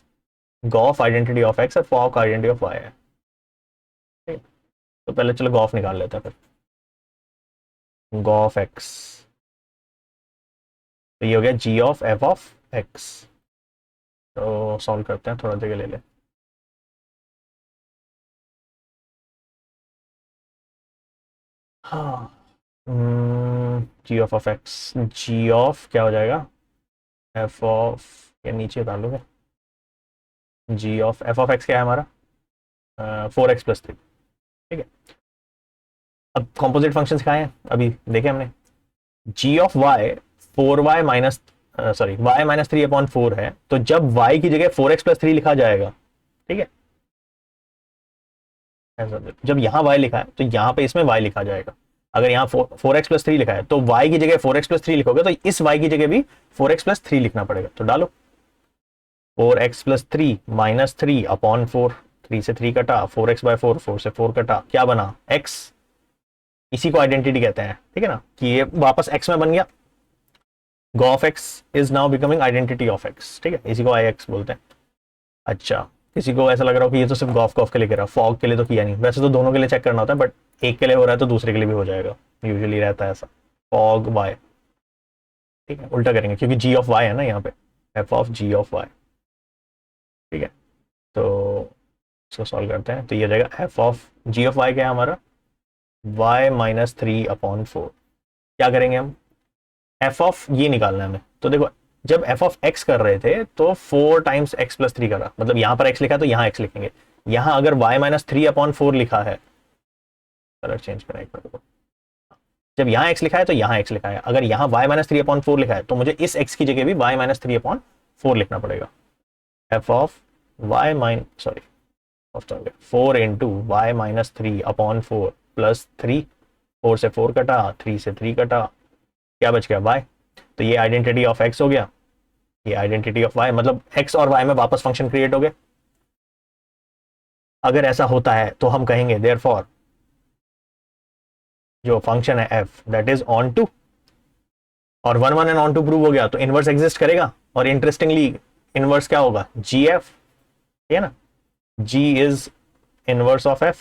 गॉफ आइडेंटिटी ऑफ एक्स और फॉग आइडेंटिटी ऑफ वाई है, ठीक है। तो पहले चलो गॉफ निकाल लेते हैं फिर, गॉफ एक्स, तो ये हो गया G of F of x. तो सॉल्व करते हैं, थोड़ा जगह ले ले। हाँ, जी ऑफ एक्स, जी ऑफ क्या हो जाएगा, एफ ऑफ, या नीचे उतार लोगे, जी ऑफ एफ ऑफ एक्स क्या है हमारा, 4x+3, ठीक है। अब कॉम्पोजिट फंक्शन सिखाए हैं अभी, देखे हमने, G of Y 4y minus, sorry y-3/4 है, तो जब y की जगह 4x+3 लिखा जाएगा, ठीक है, जब यहाँ y लिखा है तो यहाँ पे इसमें y लिखा जाएगा। अगर यहाँ 4x+3 लिखा है तो y की जगह 4x+3 लिखोगे तो इस y की जगह भी 4x+3 लिखना पड़ेगा। तो डालो 4x+3 -3/4, 3 से 3 कटा, 4x/4, 4 से 4 कटा, क्या बना x, इसी को आइडेंटिटी कहते हैं, ठीक है ना, कि ये वापस x में बन गया, g o of X is now becoming identity of x, ठीक है, इसी को आई एक्स बोलते हैं। अच्छा, किसी को ऐसा लग रहा हो कि ये तो सिर्फ गॉफ गॉफ के लिए करा, फॉग के लिए तो किया नहीं, वैसे तो दोनों के लिए चेक करना होता है, बट एक के लिए हो रहा है तो दूसरे के लिए भी हो जाएगा, यूजुअली रहता है ऐसा, फॉग वाई, ठीक है, उल्टा करेंगे क्योंकि जी ऑफ वाई है ना यहाँ पे, f of g of y, ठीक है। तो इसको सॉल्व करते हैं, तो ये हो जाएगा f of g of y क्या है हमारा, y-3/4। क्या करेंगे हम, एफ ऑफ ये निकालना है हमें, तो देखो जब एफ ऑफ एक्स कर रहे थे तो 4 टाइम्स x+3 करा, मतलब यहां पर x लिखा है तो यहां x लिखेंगे, यहां अगर y-3/4 लिखा है, कलर चेंज करें एक बार, जब यहां x लिखा है तो यहां x लिखा है, अगर यहां y-3/4 लिखा है तो मुझे इस x की जगह भी y-3/4 लिखना पड़ेगा, F of y mine sorry 4 into y-3/4 plus 3, 4 से 4 कटा, 3 से 3 कटा, क्या बच गया y, तो ये आइडेंटिटी ऑफ x हो गया, ये आइडेंटिटी ऑफ y, मतलब x और y में वापस फंक्शन क्रिएट हो गए। अगर ऐसा होता है तो हम कहेंगे देयरफॉर जो फंक्शन है f that is onto, और 1 1 एंड ऑन टू प्रूव हो गया तो इनवर्स एग्जिस्ट करेगा, और इंटरेस्टिंगली इनवर्स क्या होगा, जी एफ, है ना, g is inverse of f,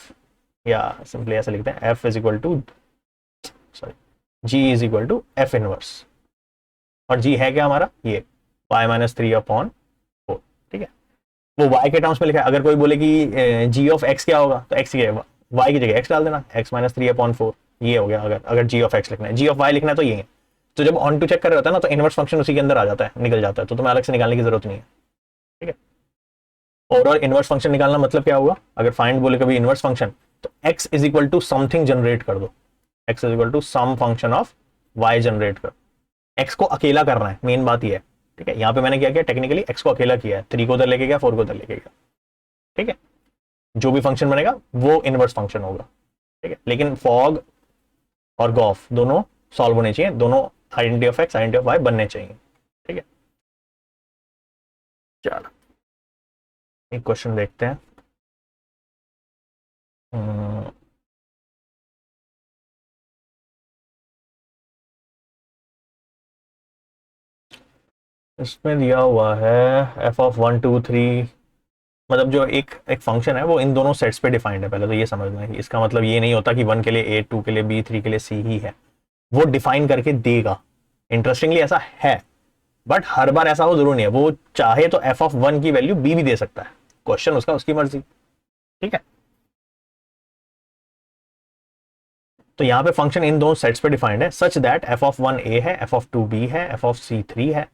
या सिंपली ऐसे लिखते हैं f is equal to, sorry, g is equal to f inverse, और g है क्या हमारा, ये y-3/4, ठीक है। वो y के टर्म्स में लिखा है, अगर कोई बोले कि g ऑफ x क्या होगा तो x क्या है, y की जगह x डाल देना, x-3/4, ये हो गया। अगर g ऑफ x लिखना है, g ऑफ y लिखना है तो ये है। तो जब ऑन टू चेक कर रहे होता है ना तो इनवर्स फंक्शन उसी के अंदर आ जाता है, निकल जाता है, तो तुम्हें अलग से निकालने की जरूरत नहीं है, ठीक है। ओवरऑल इनवर्स फंक्शन निकालना मतलब क्या होगा, अगर फाइंड बोले कभी इनवर्स फंक्शन, तो x is equal to something generate कर दो, x is equal to some function of y generate कर, x को अकेला करना है, मेन बात ये है, ठीक है। यहाँ पे मैंने क्या किया, टेक्निकली x को अकेला किया है, 3 को उधर लेके गया, 4 को उधर लेके गया, ठीक है। जो भी फंक्शन बनेगा वो इनवर्स फंक्शन होगा, ठीक है। लेकिन फॉग और गॉफ दोनों सॉल्व होने चाहिए, दोनों identity of x identity of y बनने चाहिए, ठीक है। चलो एक क्वेश्चन देखते हैं, इसमें दिया हुआ है एफ ऑफ 1 2 3, मतलब जो एक एक फंक्शन है वो इन दोनों सेट्स पे डिफाइंड है, पहले तो ये समझना है, इसका मतलब ये नहीं होता कि 1 के लिए ए, 2 के लिए बी, 3 के लिए सी ही है, वो डिफाइन करके देगा, इंटरेस्टिंगली ऐसा है, बट हर बार ऐसा हो जरूर नहीं है, वो चाहे तो एफ ऑफ 1 की वैल्यू बी भी दे सकता है, क्वेश्चन उसका, उसकी मर्जी, ठीक है। तो यहाँ पे फंक्शन इन दोनों सेट्स पे डिफाइंड है, such that F of 1 a है, एफ ऑफ 2 बी है, एफ ऑफ सी 3 है।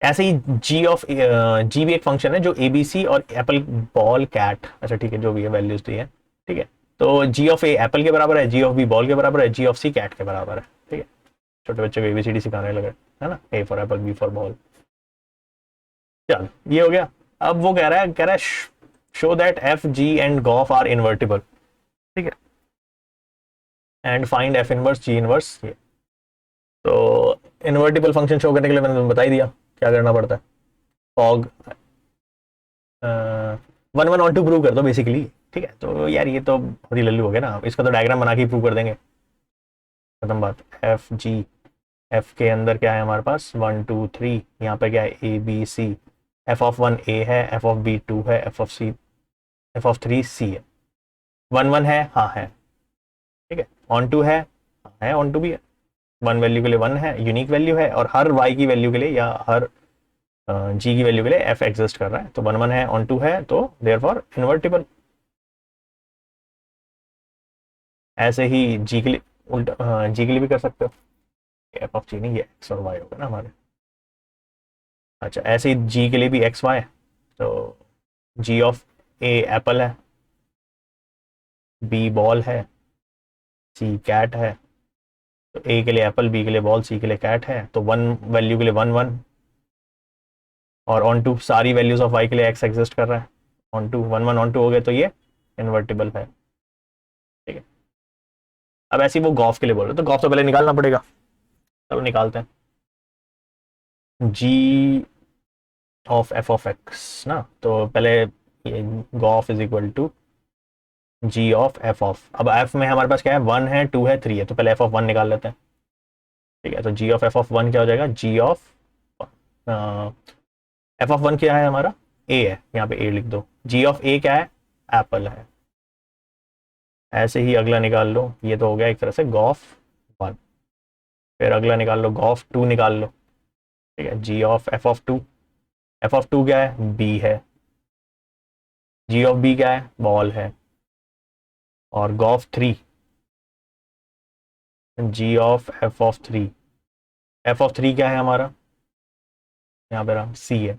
ऐसे ही जी भी एक फंक्शन है जो एबीसी और एप्पल बॉल कैट, अच्छा ठीक है, जो भी है वैल्यूज दी है, ठीक है। तो जी ऑफ ए एप्पल के बराबर है, जी ऑफ बी बॉल के बराबर है, जी ऑफ सी कैट के बराबर है, ठीक है। छोटे बच्चों को एबीसीडी सिखाने लगे, है ना, A for apple, B for ball, चल ये हो गया। अब वो कह रहा है show that f g and gof are invertible, ठीक है, and find f inverse g inverse, ये तो इन्वर्टिबल फंक्शन शो करने के लिए मैंने तुम्हें बता ही दिया क्या करना पड़ता है, फॉग 1 1 ऑन 2 प्रूव कर दो बेसिकली, ठीक है। तो यार ये तो बहुत ही लल्लू हो गया ना, इसका तो डायग्राम बना के प्रूव कर देंगे, खत्म बात। एफ जी, एफ के अंदर क्या है हमारे पास 1 2 3, यहाँ पे क्या है a b c, f of 1 a है, एफ ऑफ बी 2 है, एफ ऑफ 3 सी है। 1 1 है, हाँ है, ठीक है। ऑन टू है, हाँ है, ऑन टू भी है। 1 वैल्यू के लिए 1 है, यूनिक वैल्यू है, और हर वाई की वैल्यू के लिए या हर जी की वैल्यू के लिए एफ एग्जिस्ट कर रहा है। तो 1 1 है, ऑन टू है, तो देयरफॉर इन्वर्टिबल। ऐसे ही जी के लिए उल्टा, जी के लिए भी कर सकते हो। एफ ऑफ जी नहीं, ये एक्स और वाई होगा ना हमारे। अच्छा, ऐसे ही जी के लिए भी एक्स वाई, तो जी ऑफ ए एप्पल है, बी बॉल है, सी कैट है। तो ए के लिए एप्पल, बी के लिए बॉल, सी के लिए कैट है, तो 1 वैल्यू के लिए 1 1, और ऑन टू सारी वैल्यूज ऑफ वाई के लिए एक्स एग्जिस्ट कर रहा है। ऑन टू 1 1 ऑन टू हो गए, तो ये इन्वर्टिबल है, ठीक है। अब ऐसे ही वो गॉफ के लिए बोल रहे, तो गॉफ तो पहले निकालना पड़ेगा। चलो निकालते हैं। G of F of x ना, तो पहले ये gof is equal to ji of F of. अब एफ में हमारे पास क्या है, 1 है, 2 है, 3 है, तो पहले एफ ऑफ 1 निकाल लेते हैं, ठीक है। तो जी ऑफ एफ ऑफ 1 क्या हो जाएगा, जी ऑफ एफ ऑफ 1 क्या है हमारा, ए है, यहाँ पे ए लिख दो। जी ऑफ ए क्या है, एप्पल है। ऐसे ही अगला निकाल लो, ये तो हो गया एक तरह से गॉफ 1। फिर अगला निकाल लो, गॉफ 2 निकाल लो, ठीक है। जी of F of 2, F of 2 क्या है, बी है। जी ऑफ बी क्या है, बॉल है। और gof 3, g of F of 3, f of 3 क्या है हमारा, यहाँ पे रहा सी है,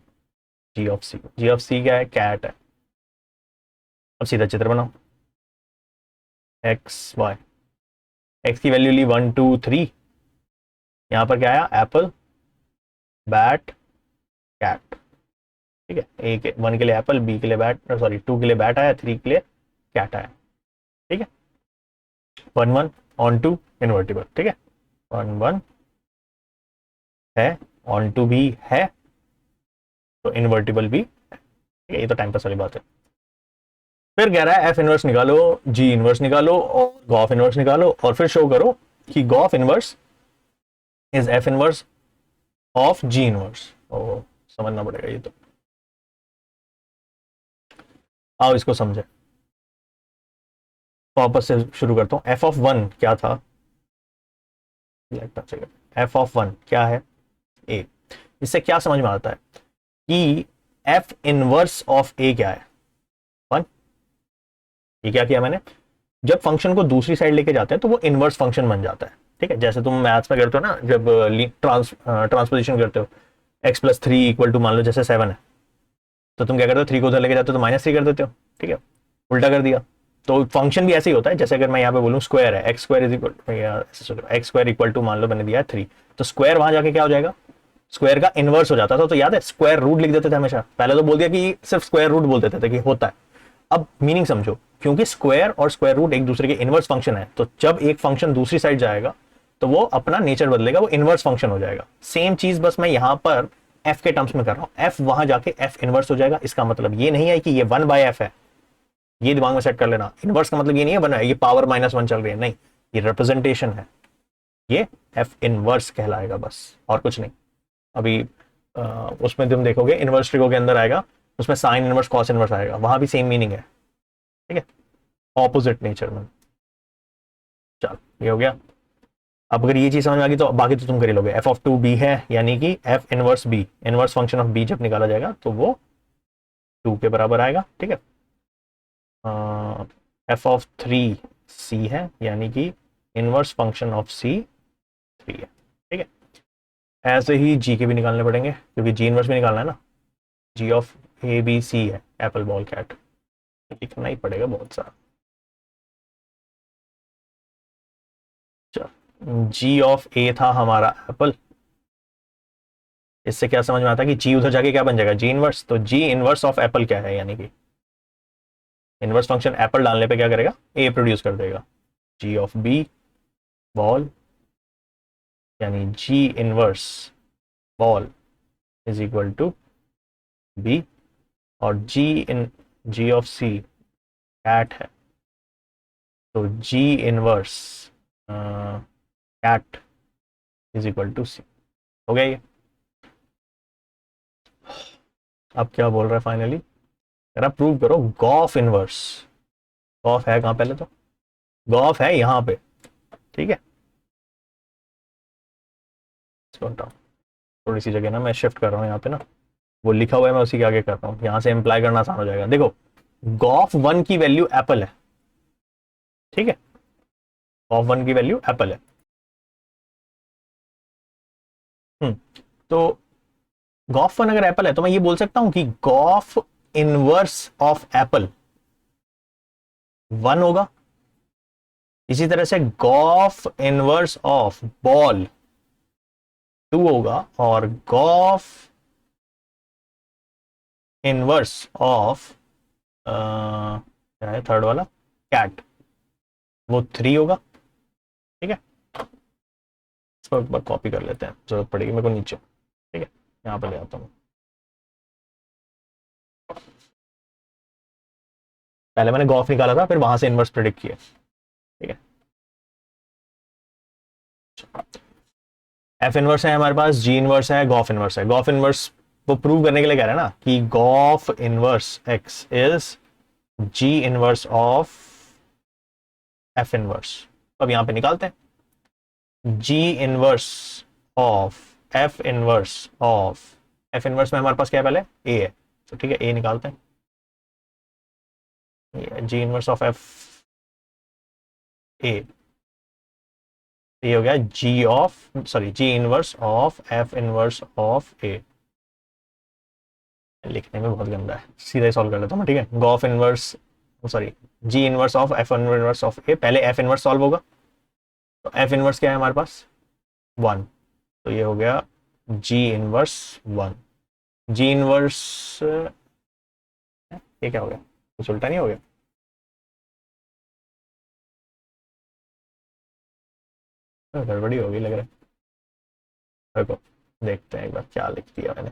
जी ऑफ सी, जी ऑफ सी क्या है, कैट है। अब सीधा चित्र बनाओ, एक्स वाई, एक्स की वैल्यू ली 1 2 3, यहाँ पर क्या आया, एप्पल, बैट, कैट, ठीक है। ए के 1 के लिए एप्पल, बी के लिए बैट, सॉरी 2 के लिए बैट आया, 3 के लिए कैट आया, ठीक है। 1 1 ऑन टू इन्वर्टिबल, ठीक है। 1 1 है, ऑन टू भी है, तो इन्वर्टिबल भी, ठीक है। ये तो टाइम पास वाली बात है। फिर कह रहा है एफ इनवर्स निकालो, जी इनवर्स निकालो, और गॉफ इनवर्स निकालो, और फिर शो करो कि Gauff inverse is F inverse of ji inverse. ओ, समझना पड़ेगा ये तो। आओ इसको समझे, वापस से शुरू करता हूँ। एफ ऑफ 1 क्या था, एफ ऑफ 1 क्या है, ए। इससे क्या समझ में आता है कि एफ इनवर्स ऑफ ए क्या है, 1। ये क्या किया मैंने, जब फंक्शन को दूसरी साइड लेके जाते हैं तो वो इनवर्स फंक्शन बन जाता है, ठीक है। जैसे तुम मैथ्स में करते हो ना, जब ट्रांसपोजिशन करते हो, एक्स प्लस 3 इक्वल टू मान लो जैसे 7 है, तो तुम क्या करते हो, 3 को उधर लेके जाते हो तो -3 कर देते हो, ठीक है। उल्टा कर दिया, तो फंक्शन भी ऐसे ही होता है। जैसे अगर मैं यहाँ पे बोलूँ स्क्वायर है, x square is equal, x square equal to मान लो मैंने दिया है 3, तो स्क्वायर वहां जाके क्या हो जाएगा, स्क्वायर का इनवर्स हो जाता था। तो याद है स्क्वायर रूट लिख देते थे हमेशा, पहले तो बोल दिया कि सिर्फ स्क्वायर रूट बोल देते थे कि होता है। अब मीनिंग समझो, क्योंकि स्क्वायर और स्क्वायर रूट एक दूसरे के इनवर्स फंक्शन है, तो जब एक फंक्शन दूसरी साइड जाएगा तो वो अपना नेचर बदलेगा, वो इनवर्स फंक्शन हो जाएगा। सेम चीज बस मैं यहां पर एफ के टर्म्स में कर रहा हूं, एफ वहां जाके एफ इनवर्स हो जाएगा। इसका मतलब ये नहीं है कि ये 1 बाय एफ है, ये दिमाग में सेट कर लेना। इनवर्स का मतलब ये नहीं है 1 है, ये पावर -1 चल रही है, नहीं, ये रिप्रेजेंटेशन है, ये एफ इनवर्स कहलाएगा बस, और कुछ नहीं। अभी उसमें तुम देखोगे इनवर्स ट्रिको के अंदर आएगा, उसमें साइन इनवर्स कॉस इनवर्स आएगा, वहां भी सेम मीनिंग है, ठीक है, ऑपोजिट नेचर में। चल ये हो गया। अब अगर ये चीज समझ में आ गई तो बाकी तो तुम कर ही लोगे। एफ ऑफ 2 बी है, यानी कि f inverse b, inverse function of b जब निकाला जाएगा तो वो 2 के बराबर आएगा, ठीक है। एफ ऑफ 3 सी है, यानी कि इनवर्स फंक्शन ऑफ सी 3 है, ठीक है। ऐसे ही जी के भी निकालने पड़ेंगे, क्योंकि जी इनवर्स भी निकालना है ना। जी ऑफ ए बी सी है, एप्पल बॉल कैट, लिखना ही पड़ेगा बहुत सारा। जी ऑफ ए था हमारा एप्पल, इससे क्या समझ में आता है कि जी उधर जाके क्या बन जाएगा, जी इनवर्स। तो जी इनवर्स ऑफ एप्पल क्या है, यानी कि इनवर्स फंक्शन एप्पल डालने पे क्या करेगा, ए प्रोड्यूस कर देगा। जी ऑफ बी बॉल, यानी G inverse ball is equal to B, और जी ऑफ सी कैट है, तो G inverse cat is equal to C. हो गया ये। अब क्या बोल रहा है फाइनली, जरा प्रूव करो गॉफ इनवर्स। गॉफ है कहां, पहले तो गॉफ है यहां पे, ठीक है। इसको हटाओ, थोड़ी सी जगह ना मैं शिफ्ट कर रहा हूँ यहाँ पे ना, वो लिखा हुआ है मैं उसी के आगे कर रहा हूँ, यहां से इंप्लाई करना आसान हो जाएगा। देखो गॉफ वन की वैल्यू एप्पल है, ठीक है, गॉफ वन की वैल्यू एप्पल है। तो गॉफ वन अगर एप्पल है तो मैं ये बोल सकता हूं कि Gauff inverse of apple one होगा। इसी तरह से gof inverse of ball two होगा, और गॉफ इनवर्स ऑफ क्या है थर्ड वाला, कैट, वो थ्री होगा, ठीक है। इसको एक बार कॉपी कर लेते हैं, जरूरत पड़ेगी मेरे को नीचे, ठीक है। यहाँ पे ले आता हूँ, पहले मैंने गॉफ निकाला था, फिर वहां से इनवर्स प्रेडिक्ट किया, ठीक है। एफ इनवर्स है हमारे पास, जी इनवर्स है, गॉफ इनवर्स है। गॉफ इनवर्स वो प्रूव करने के लिए कह रहे हैं ना कि Gauff inverse x is g inverse of F inverse. अब यहां पे निकालते हैं जी inverse of F inverse of, F inverse में हमारे पास क्या है, पहले ए है, तो ठीक है ए निकालते हैं। जी इनवर्स ऑफ एफ ए, ये हो गया G of, sorry G inverse of F inverse of A. लिखने में बहुत गंदा है, सीधा ही सॉल्व कर लेता हूँ, ठीक है। Gauff inverse, sorry G inverse of F inverse of A, पहले एफ इनवर्स सॉल्व होगा, तो एफ इनवर्स क्या है हमारे पास, वन, तो ये हो गया जी इनवर्स वन। जी इनवर्स, ये क्या हो गया, कुछ उल्टा नहीं हो गया, गड़बड़ी होगी लग रहा है। देखो देखते हैं एक बार क्या लिख दिया मैंने।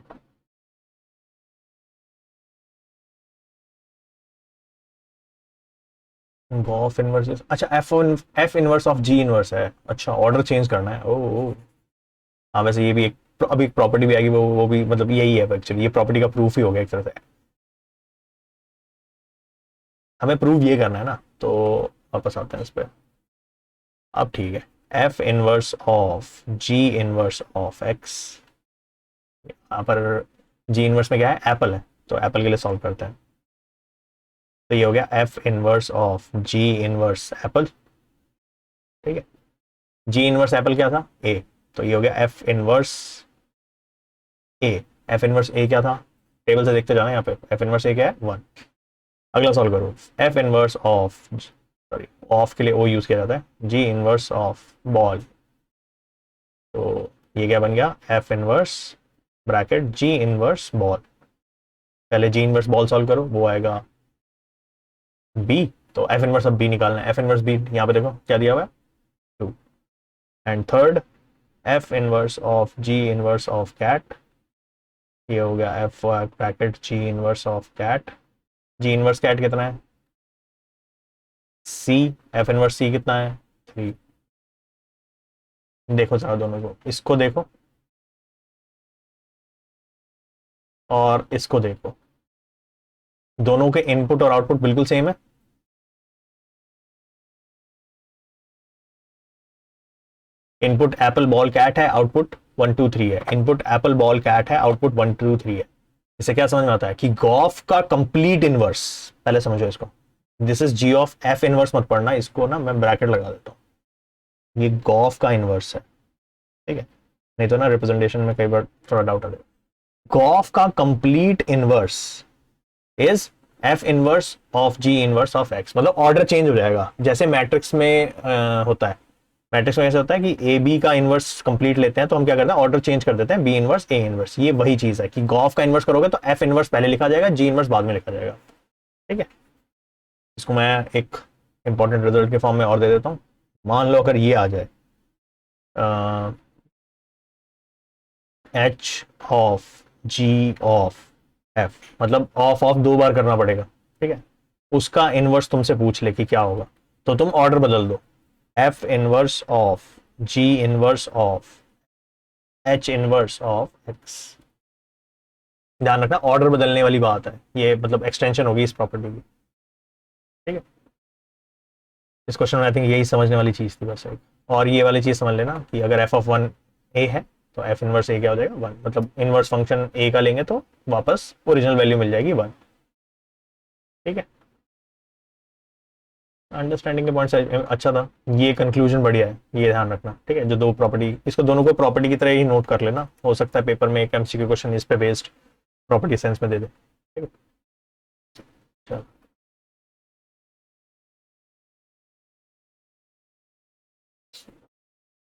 गॉफ इनवर्स, अच्छा F inverse of ji inverse है, अच्छा ऑर्डर चेंज करना है, ओ। हाँ वैसे ये भी एक, अभी एक प्रॉपर्टी भी आएगी, वो भी मतलब यही है एक्चुअली, ये प्रॉपर्टी का प्रूफ ही हो गया एक तरह से। हमें प्रूव ये करना है ना, तो वापस आते हैं इस पर। अब ठीक है, F inverse of ji inverse of x, यहाँ पर जी इनवर्स में क्या है, एप्पल है, तो एप्पल के लिए सॉल्व करते हैं। तो ये हो गया F inverse of ji inverse Apple, ठीक है। जी इनवर्स एप्पल क्या था, ए, तो ये हो गया एफ इनवर्स ए। एफ इनवर्स ए क्या था, टेबल से देखते जाना, यहाँ पे एफ इनवर्स ए क्या है, वन। अगला सॉल्व करो, F inverse of, sorry of के लिए ओ यूज किया जाता है, जी इनवर्स ऑफ बॉल, तो ये क्या बन गया, F inverse bracket g inverse ball. पहले जी इनवर्स बॉल सॉल्व करो, वो आएगा बी, तो एफ इनवर्स अब बी निकालना है, एफ इनवर्स बी यहाँ पे देखो क्या दिया हुआ है, two. And third f inverse of ji inverse of cat, ये हो गया f bracket g inverse of cat. G inverse cat कितना है, सी, एफ इनवर्स सी कितना है, थ्री। देखो जरा दोनों को, इसको देखो और इसको देखो, दोनों के इनपुट और आउटपुट बिल्कुल सेम है। इनपुट एप्पल बॉल कैट है, आउटपुट वन टू थ्री है, इनपुट एप्पल बॉल कैट है, आउटपुट वन टू थ्री है। इससे क्या समझ में आता है कि गॉफ का कंप्लीट इनवर्स, पहले समझो इसको, this is g of F inverse, मत पढ़ना इसको ना, मैं ब्रैकेट लगा देता हूँ, ये गॉफ का इनवर्स है, ठीक है, नहीं तो ना रिप्रेजेंटेशन में कई बार थोड़ा डाउट आ जाए। गॉफ का complete inverse is F inverse of ji inverse of x, मतलब ऑर्डर चेंज हो जाएगा, जैसे मैट्रिक्स में होता है। मैट्रिक्स में ऐसा होता है कि ए बी का इनवर्स कंप्लीट लेते हैं, तो हम क्या करते हैं, ऑर्डर चेंज कर देते हैं, बी इनवर्स ए इनवर्स। ये वही चीज है कि गॉफ का इनवर्स करोगे तो एफ इनवर्स पहले लिखा जाएगा, जी इनवर्स बाद में लिखा जाएगा, ठीक है। इसको मैं एक इंपॉर्टेंट रिजल्ट के फॉर्म में और दे देता हूं। मान लो अगर ये आ जाए h of g of f, मतलब ऑफ ऑफ दो बार करना पड़ेगा, ठीक है, उसका इनवर्स तुमसे पूछ ले कि क्या होगा, तो तुम ऑर्डर बदल दो, F inverse of ji inverse of H inverse of x. ध्यान रखना ऑर्डर बदलने वाली बात है, ये मतलब एक्सटेंशन होगी इस प्रॉपर्टी की, ठीक है। इस क्वेश्चन में आई थिंक यही समझने वाली चीज थी बस एक। और ये वाली चीज समझ लेना कि अगर एफ ऑफ वन ए है तो एफ इनवर्स ए क्या हो जाएगा, वन। मतलब इनवर्स फंक्शन ए का लेंगे तो वापस ओरिजिनल वैल्यू मिल जाएगी वन, ठीक है। अंडरस्टैंडिंग के पॉइंट अच्छा था, ये कंक्लूजन बढ़िया है, ये ध्यान रखना, ठीक है। जो दो प्रॉपर्टी, इसको दोनों को प्रॉपर्टी की तरह ही नोट कर लेना, हो सकता है पेपर में एक एमसीक्यू क्वेश्चन इस पे बेस्ड प्रॉपर्टी सेंस में दे दे, ठीक है। चलो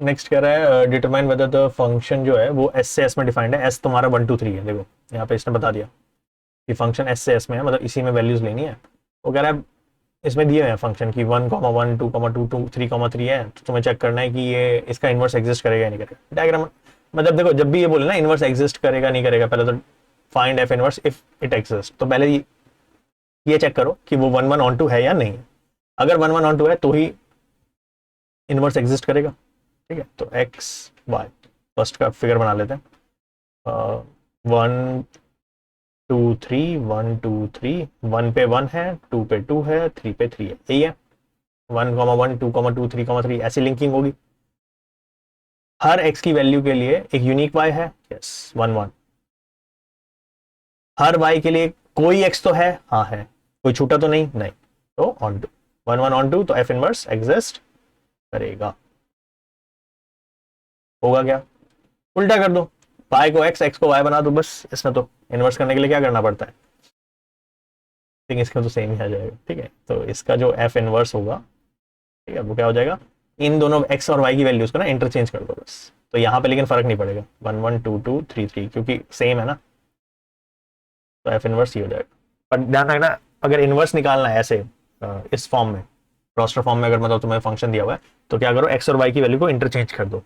नेक्स्ट कह रहा है डिटरमाइन वेदर द फंक्शन जो है वो एस से एस में डिफाइंड है। एस तुम्हारा 1 2 3 है, देखो यहाँ पे इसने बता दिया कि फंक्शन एस से एस में है, मतलब इसी में वैल्यूज लेनी है। वो कह रहा है इसमें दिए हुए हैं फंक्शन की 1,1 2,2 3,3 है, तो तुम्हें चेक करना है कि ये इसका इनवर्स एग्जिस्ट करेगा या नहीं करेगा। डायग्राम मतलब देखो, जब भी ये बोले ना इनवर्स एग्जिस्ट करेगा नहीं करेगा, पहले तो find f inverse if it exist, तो पहले ये चेक करो कि वो 1 1 ऑन 2 है या नहीं है। अगर 1 1 ऑन 2 है तो ही इनवर्स एग्जिस्ट करेगा, ठीक है। तो एक्स वाई फर्स्ट का फिगर बना लेते हैं। 1 2 3 1 2 3, 1 पे 1 है, 2 पे 2 है, 3 पे 3 है, यही है। 1,1 2,2 3,3 ऐसी लिंकिंग होगी। हर एक्स की वैल्यू के लिए एक यूनिक वाई है, यस 1 1। हर वाई के लिए कोई एक्स तो है, हाँ है, कोई छूटा तो नहीं, नहीं, तो ऑन टू 1 1 ऑन टू, तो एफ इनवर्स एग्जिस्ट करेगा। होगा क्या, उल्टा कर दो, वाई को एक्स, एक्स को वाई बना दो, बस। इसमें तो इनवर्स करने के लिए क्या करना पड़ता है, ठीक है। इसका तो सेम ही आ जाएगा, ठीक है। तो इसका जो एफ इनवर्स होगा, ठीक है, वो क्या हो जाएगा, इन दोनों एक्स और वाई की वैल्यूज को ना इंटरचेंज कर दो बस। तो यहाँ पे लेकिन फर्क नहीं पड़ेगा, 1 1 2 2 3 3 क्योंकि सेम है ना, तो एफ इनवर्स ही हो जाएगा। पर ध्यान रखना, अगर इनवर्स निकालना है ऐसे इस फॉर्म में, रोस्टर फॉर्म में, अगर मतलब तुम्हें फंक्शन दिया हुआ है तो क्या करो, एक्स और वाई की वैल्यू को इंटरचेंज कर दो।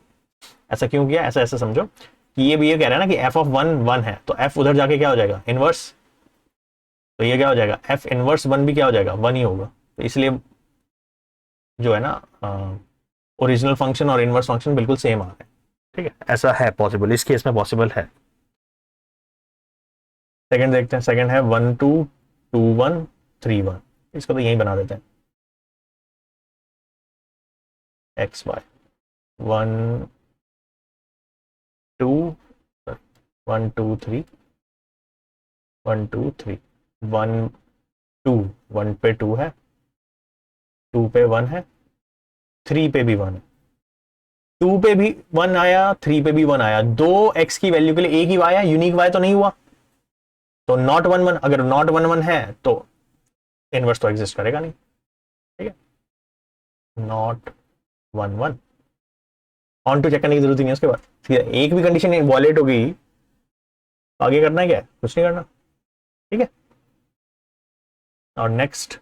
ऐसा क्यों किया, ऐसा ऐसे समझो कि ये भी ये कह रहा है ना कि एफ ऑफ वन 1 है, तो एफ उधर जाके क्या हो जाएगा, इनवर्स। तो ये क्या हो जाएगा, एफ इनवर्स 1 भी क्या हो जाएगा, 1 ही होगा। तो इसलिए जो है ना ओरिजिनल फंक्शन और इनवर्स फंक्शन बिल्कुल सेम आ रहे हैं, ठीक है। ऐसा है पॉसिबल, इस केस में पॉसिबल है। सेकंड देखते हैं, सेकंड है 1 2 2 1 3 1, इसको तो यही बना देते हैं, एक्स वाई 1 2 1 2 3 1 2 3 1 2 1 पे 2 है, 2 पे 1 है, 3 पे भी 1 है, 2 पे भी 1 आया, 3 पे भी 1 आया। दो एक्स की वैल्यू के लिए एक ही वाई है, यूनिक वाई तो नहीं हुआ, तो नॉट 1 1। अगर नॉट 1 1 है तो इनवर्स तो एग्जिस्ट करेगा नहीं, ठीक है। नॉट 1 1 ऑन टू चेक करने की जरूरत नहीं है उसके बाद, ठीक है। एक भी कंडीशन वॉलेट हो गई, आगे करना है क्या, कुछ नहीं करना, ठीक है। और नेक्स्ट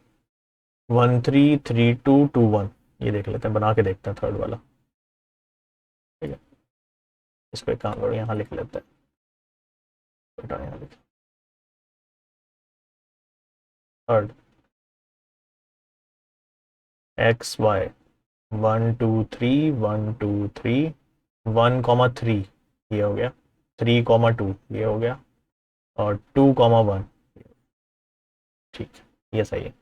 1 3 3 2 2 1, ये देख लेते हैं, बना के देखते हैं थर्ड वाला, ठीक है। इसको एक काम करो, यहाँ लिख लेते हैं, यहाँ लिख थर्ड एक्स वाई 1 2 3 1 2 3 1,3 ये हो गया, 3,2 ये हो गया, और 2,1, ठीक है, ये सही है।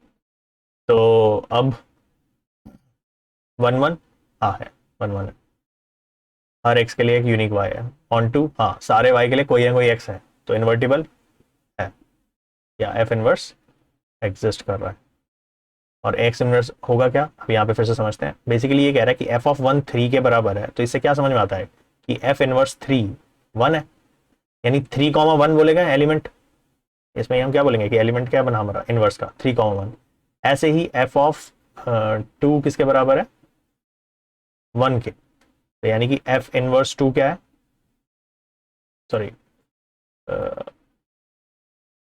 तो अब 1 1 हाँ है, 1 1 है, हर एक्स के लिए एक यूनिक वाई है, ऑन टू हाँ सारे वाई के लिए कोई ना कोई एक्स है, तो इन्वर्टिबल है, या एफ इनवर्स एग्जिस्ट कर रहा है। और एक्स इनवर्स होगा क्या, अब यहाँ पे फिर से समझते हैं। बेसिकली ये कह रहा है कि एफ ऑफ 1 3 के बराबर है, तो इससे क्या समझ में आता है कि एफ इनवर्स 3 1 है, यानी 3,1 बोलेगा एलिमेंट। इसमें हम क्या बोलेंगे कि एलिमेंट क्या बना हमारा इनवर्स का, 3,1। ऐसे ही एफ ऑफ 2 किसके बराबर है, 1 के, तो यानी कि एफ इनवर्स 2 क्या है, सॉरी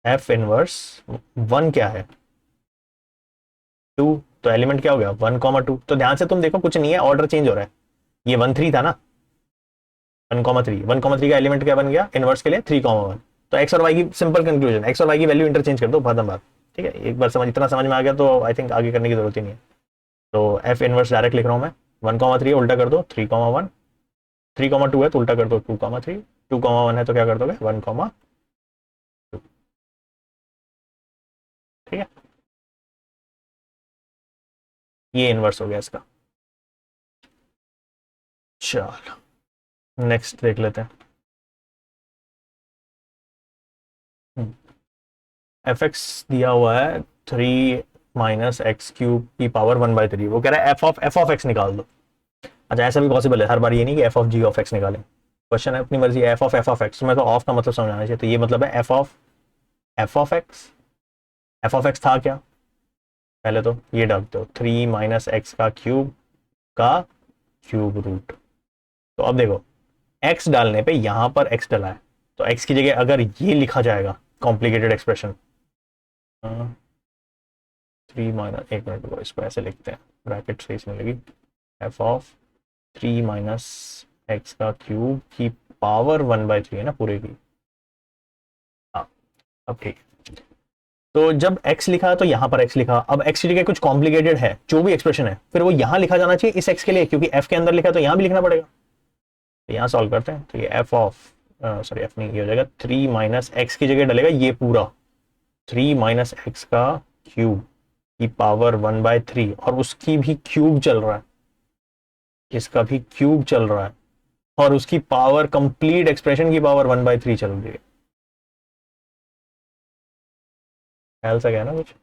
एफ इनवर्स 1 क्या है, 2, तो एलिमेंट क्या हो गया 1,2। तो ध्यान से तुम देखो, कुछ नहीं है, ऑर्डर चेंज हो रहा है। ये 1 3 था ना, 1,3 1,3 का एलिमेंट क्या बन गया इनवर्स के लिए 3,1। तो एक्स और वाई की सिंपल कंक्लूजन, एक्स और वाई की वैल्यू इंटरचेंज कर दो, खत्म बात, ठीक है। एक बार समझ, इतना समझ में आ गया तो आई थिंक आगे करने की जरूरत ही नहीं है। तो एफ इनवर्स डायरेक्ट लिख रहा हूं मैं, 1,3 है, उल्टा कर दो 3,1, 3,2 है तो उल्टा कर दो 2,3, 2,1 है तो क्या कर दोगे 1,2। ठीक है, ये इनवर्स हो गया इसका। चलो नेक्स्ट देख लेते हैं। एफ एक्स दिया हुआ है 3 - x³ की पावर 1/3, वो कह रहा है एफ ऑफ एक्स निकाल दो। अच्छा ऐसा भी पॉसिबल है, हर बार ये नहीं कि f of g of x निकालें, क्वेश्चन है अपनी मर्जी, एफ ऑफ एक्स, मैं तो ऑफ का मतलब समझाना चाहिए, तो ये मतलब है f of x. F of x था क्या, पहले तो ये डाल दो 3 - x का क्यूब रूट। तो अब देखो x डालने पे यहां पर x डला है, तो x की जगह अगर ये लिखा जाएगा कॉम्प्लिकेटेड एक्सप्रेशन, 1 मिनट को इसको ऐसे लिखते हैं, ब्रैकेट से इसमें लगी, f(3 - x का क्यूब की पावर 1/3 है ना पूरे की। हाँ अब ठीक है, तो जब x लिखा तो यहां पर x लिखा, अब x की जगह कुछ कॉम्प्लिकेटेड है जो भी एक्सप्रेशन है, फिर वो यहां लिखा जाना चाहिए इस x के लिए, क्योंकि f के अंदर लिखा तो यहां भी लिखना पड़ेगा। तो यहाँ सॉल्व करते हैं, तो ये एफ ऑफ सॉरी एफ नहीं, ये हो जाएगा 3 - x की जगह डलेगा ये पूरा 3 - x का क्यूब की पावर 1/3, और उसकी भी क्यूब चल रहा है, इसका भी क्यूब चल रहा है, और उसकी पावर कंप्लीट एक्सप्रेशन की पावर 1/3 चल रही है। ख्याल सा गया ना कुछ,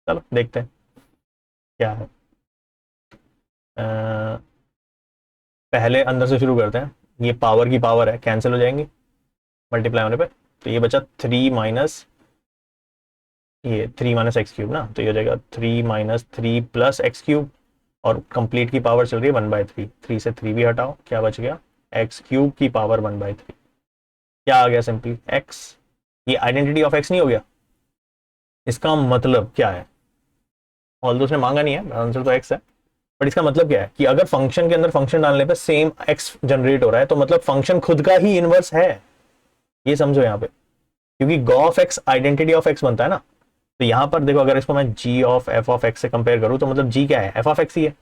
चलो देखते हैं क्या है। पहले अंदर से शुरू करते हैं, ये पावर की पावर है, कैंसिल हो जाएंगी मल्टीप्लाई होने पे, तो ये बचा 3 - x³ ना, तो ये हो जाएगा 3 - 3 + x³, और कंप्लीट की पावर चल रही है 1/3, 3 से 3 भी हटाओ, क्या बच गया x³ की पावर 1/3, क्या आ गया सिंपली x। ये आइडेंटिटी ऑफ x नहीं हो गया, इसका मतलब क्या है, ऑल्दो उसने मांगा नहीं है, आंसर तो x है, बट इसका मतलब क्या है कि अगर फंक्शन के अंदर फंक्शन डालने पे सेम x जनरेट हो रहा है, तो मतलब फंक्शन खुद का ही इनवर्स है, ये समझो यहाँ पे, क्योंकि g o of x identity of X बनता है ना। तो यहां पर देखो, अगर इसको मैं g of f of x से कंपेयर करूं, तो मतलब g क्या है, f ऑफ x ही है,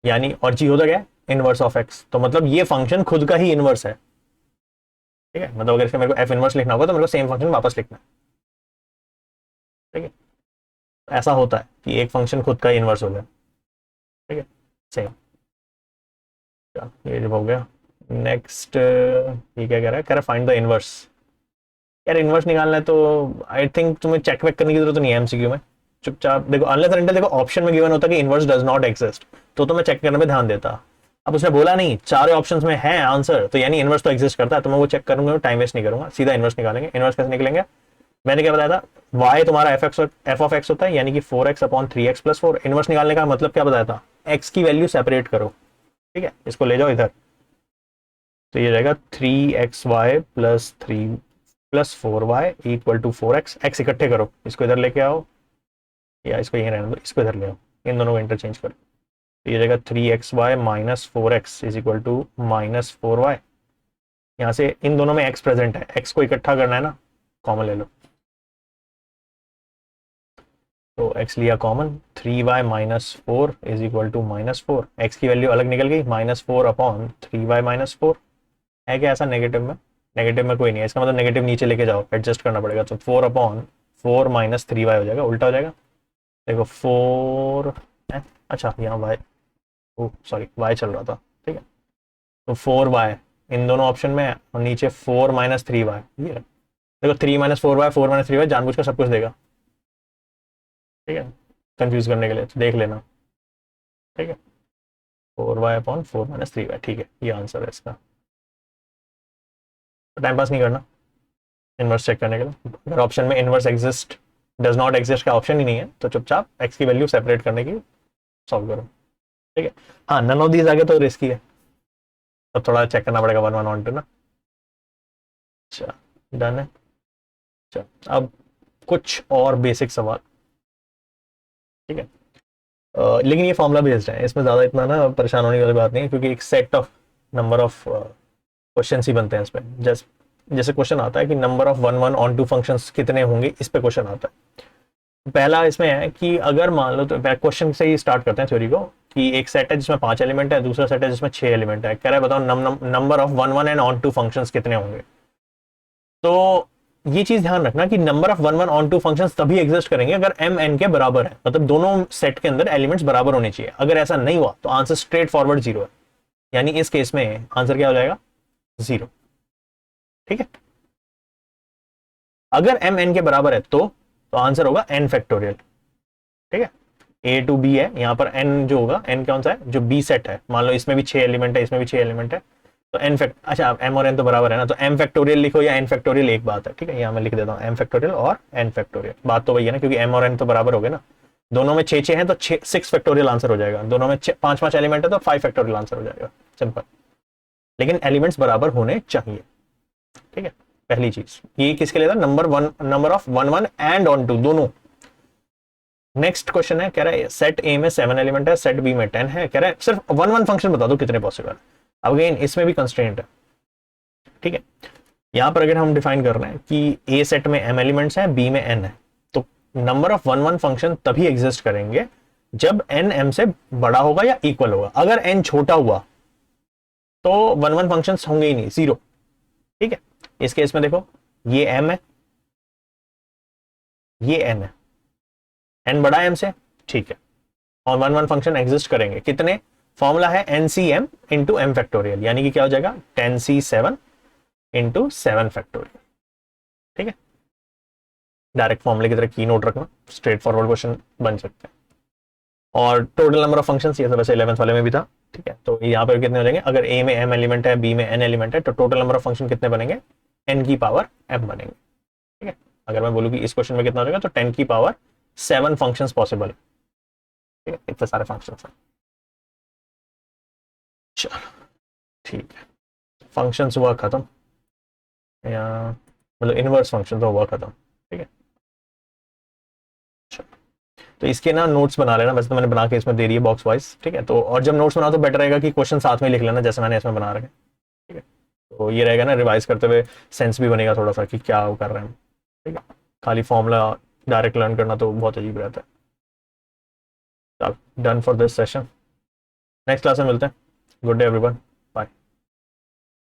यानी और g होता क्या है इनवर्स ऑफ x, तो मतलब ये फंक्शन खुद का ही इनवर्स है। ठीक है, मतलब अगर इसका मेरे को f इनवर्स लिखना होगा तो मेरे को सेम फंक्शन वापस लिखना है। ठीक है, ऐसा होता है कि एक फंक्शन खुद का ही इनवर्स हो गया। ठीक है, सेम, ये जब हो गया, नेक्स्ट ये क्या कह रहा है फाइंड द इनवर्स। यार इनवर्स निकालना है तो आई थिंक तुम्हें चेक वेक करने की जरूरत नहीं है एमसीक्यू में, चुपचाप देखो, अनलेस एंड देखो ऑप्शन में गिवन होता है कि इनवर्स डज नॉट एग्जिस्ट, तो मैं चेक करने में ध्यान देता। अब उसने बोला नहीं, चारों ऑप्शंस में है आंसर, तो यानी इनवर्स तो एग्जिस्ट करता है, तो मैं वो चेक करूंगा, टाइम वेस्ट नहीं करूंगा, सीधा इनवर्स निकालेंगे। इनवर्स कैसे निकलेंगे, मैंने क्या बताया था, y तुम्हारा एफ ऑफ एक्स होता है, यानी कि 4x/3x+4। इनवर्स निकालने का मतलब क्या बताया था, x की वैल्यू सेपरेट करो। ठीक है, इसको ले जाओ इधर, तो ये रहेगा 3xy+3+4y = 4x, x इकट्ठे करो, इसको इधर लेके आओ, या इसको यहीं रहने दो, इसको इधर ले आओ, इन दोनों को इंटरचेंज करो, तो ये रहेगा 3xy-4x = -4y। यहाँ से इन दोनों में x प्रेजेंट है, x को इकट्ठा करना है ना, कॉमन ले लो, तो x लिया कॉमन, 3y-4 = -4, x की वैल्यू अलग निकल गई, -4/3y-4 है क्या ऐसा नेगेटिव में, नेगेटिव में कोई नहीं है, इसका मतलब नेगेटिव नीचे लेके जाओ, एडजस्ट करना पड़ेगा, तो 4/4 - 3y हो जाएगा, उल्टा हो जाएगा, देखो 4 है, अच्छा यहाँ y, ओ सॉरी y चल रहा था। ठीक है, तो 4y इन दोनों ऑप्शन में है, और नीचे 4 - 3y, ये देखो 3 - 4y 4 - 3y जानबूझ कर सब कुछ देगा। ठीक है, कंफ्यूज करने के लिए, तो देख लेना। ठीक है, 4y/4 - 3y, ठीक है, ये आंसर है इसका। तो टाइम पास नहीं करना इनवर्स चेक करने के लिए, अगर ऑप्शन में inverse exist does not exist का ऑप्शन ही नहीं है, तो चुपचाप एक्स की वैल्यू सेपरेट करने की सॉल्व करो। ठीक है, हाँ नन ऑफ दीज आगे तो रिस्की है, तब थोड़ा चेक करना पड़ेगा 1 1 1 2 ना। अच्छा डन है, अच्छा अब कुछ और बेसिक सवाल। ठीक है, लेकिन ये फॉर्मूला बेस्ड है, इसमें ज़्यादा इतना ना परेशान होने वाली बात नहीं है, क्योंकि एक set of number of question ही बनते हैं इस पर, जैसे क्वेश्चन आता है कि number of 1 1 onto functions कितने होंगे, इस पे क्वेश्चन आता है। पहला इसमें है कि अगर मान लो, तो क्वेश्चन से ही स्टार्ट करते हैं थ्योरी को, कि एक सेट है जिसमें 5 एलिमेंट है, दूसरा सेट है जिसमें 6 एलिमेंट है। कह रहा है बताओ number of one one and onto functions कितने होंगे। तो ये चीज ध्यान रखना कि number of one one onto functions तभी एग्जिस्ट करेंगे अगर m n के बराबर है, मतलब दोनों सेट के अंदर एलिमेंट्स बराबर होने चाहिए। अगर ऐसा नहीं हुआ तो आंसर स्ट्रेट फॉरवर्ड 0 है, यानी इस केस में आंसर क्या हो जाएगा, 0। ठीक है, अगर m n के बराबर है तो आंसर होगा n फैक्टोरियल। ठीक है, a टू b है, यहाँ पर n जो होगा, n कौन सा है, जो b सेट है। मान लो इसमें भी 6 एलिमेंट है, इसमें भी 6 एलिमेंट है, तो n फैक्ट, अच्छा m और n तो बराबर है ना, तो m फैक्टोरियल लिखो या n फैक्टोरियल एक बात है। ठीक है, यहाँ मैं लिख देता हूँ m फैक्टोरियल और n फैक्टोरियल, बात तो वही है ना, क्योंकि m और n तो बराबर हो गए ना। दोनों में 6 6 हैं तो 6 फैक्टोरियल आंसर हो जाएगा, दोनों में 5 5 एलिमेंट है तो 5 फैक्टोरियल आंसर हो जाएगा, सिंपल। लेकिन एलिमेंट्स बराबर होने चाहिए। ठीक है, पहली चीज ये किसके लिए था, number of one one and onto दोनों। नेक्स्ट क्वेश्चन है, कह रहा है सेट ए में 7 एलिमेंट है, सेट बी में 10 है। कह रहा है सिर्फ वन वन फंक्शन बता दो कितने पॉसिबल है। अब अगेन इसमें भी कंस्ट्रेंट है। ठीक है, यहां पर अगर हम डिफाइन कर रहे हैं कि ए सेट में m एलिमेंट्स हैं, बी में n है, तो number of one one function तभी एग्जिस्ट करेंगे जब n m से बड़ा होगा या इक्वल होगा। अगर n छोटा हुआ तो वन वन फंक्शन होंगे ही नहीं, 0। ठीक है, इस केस में देखो, ये m है, ये n है, n बड़ा है m से, ठीक है, और वन वन फंक्शन एग्जिस्ट करेंगे कितने, फॉर्मूला है NCM इंटू एम फैक्टोरियल, यानी कि क्या हो जाएगा 10C7 इंटू 7 फैक्टोरियल। ठीक है, डायरेक्ट फॉर्मूले की तरह की नोट रखना, स्ट्रेट फॉरवर्ड क्वेश्चन बन सकते हैं। और टोटल नंबर ऑफ फंक्शंस, ये तो वैसे 11th वाले में भी था। ठीक है, तो यहाँ पर कितने हो जाएंगे, अगर a में m एलिमेंट है, b में n एलिमेंट है, तो टोटल नंबर ऑफ फंक्शन कितने बनेंगे, n की पावर m बनेंगे। ठीक है, अगर मैं बोलूँ कि इस क्वेश्चन में कितना हो जाएगा, तो 10 की पावर 7 फंक्शंस पॉसिबल है। ठीक है, इतने सारे फंक्शंस हैं। चलो ठीक है, फंक्शंस हुआ खत्म, या मतलब इनवर्स फंक्शन तो हुआ खत्म। ठीक है, तो इसके ना नोट्स बना लेना, वैसे तो मैंने बना के इसमें दे रही है बॉक्स वाइज। ठीक है, तो और जब नोट्स बनाओ तो बेटर रहेगा कि क्वेश्चन साथ में लिख लेना, जैसे मैंने इसमें बना रखे। ठीक है, तो ये रहेगा ना, रिवाइज करते हुए सेंस भी बनेगा थोड़ा सा कि क्या वो कर रहे हैं। ठीक है, खाली फॉर्मूला डायरेक्ट लर्न करना तो बहुत अजीब रहता है। चलो, done for this session, next class में मिलते हैं। Good day everyone.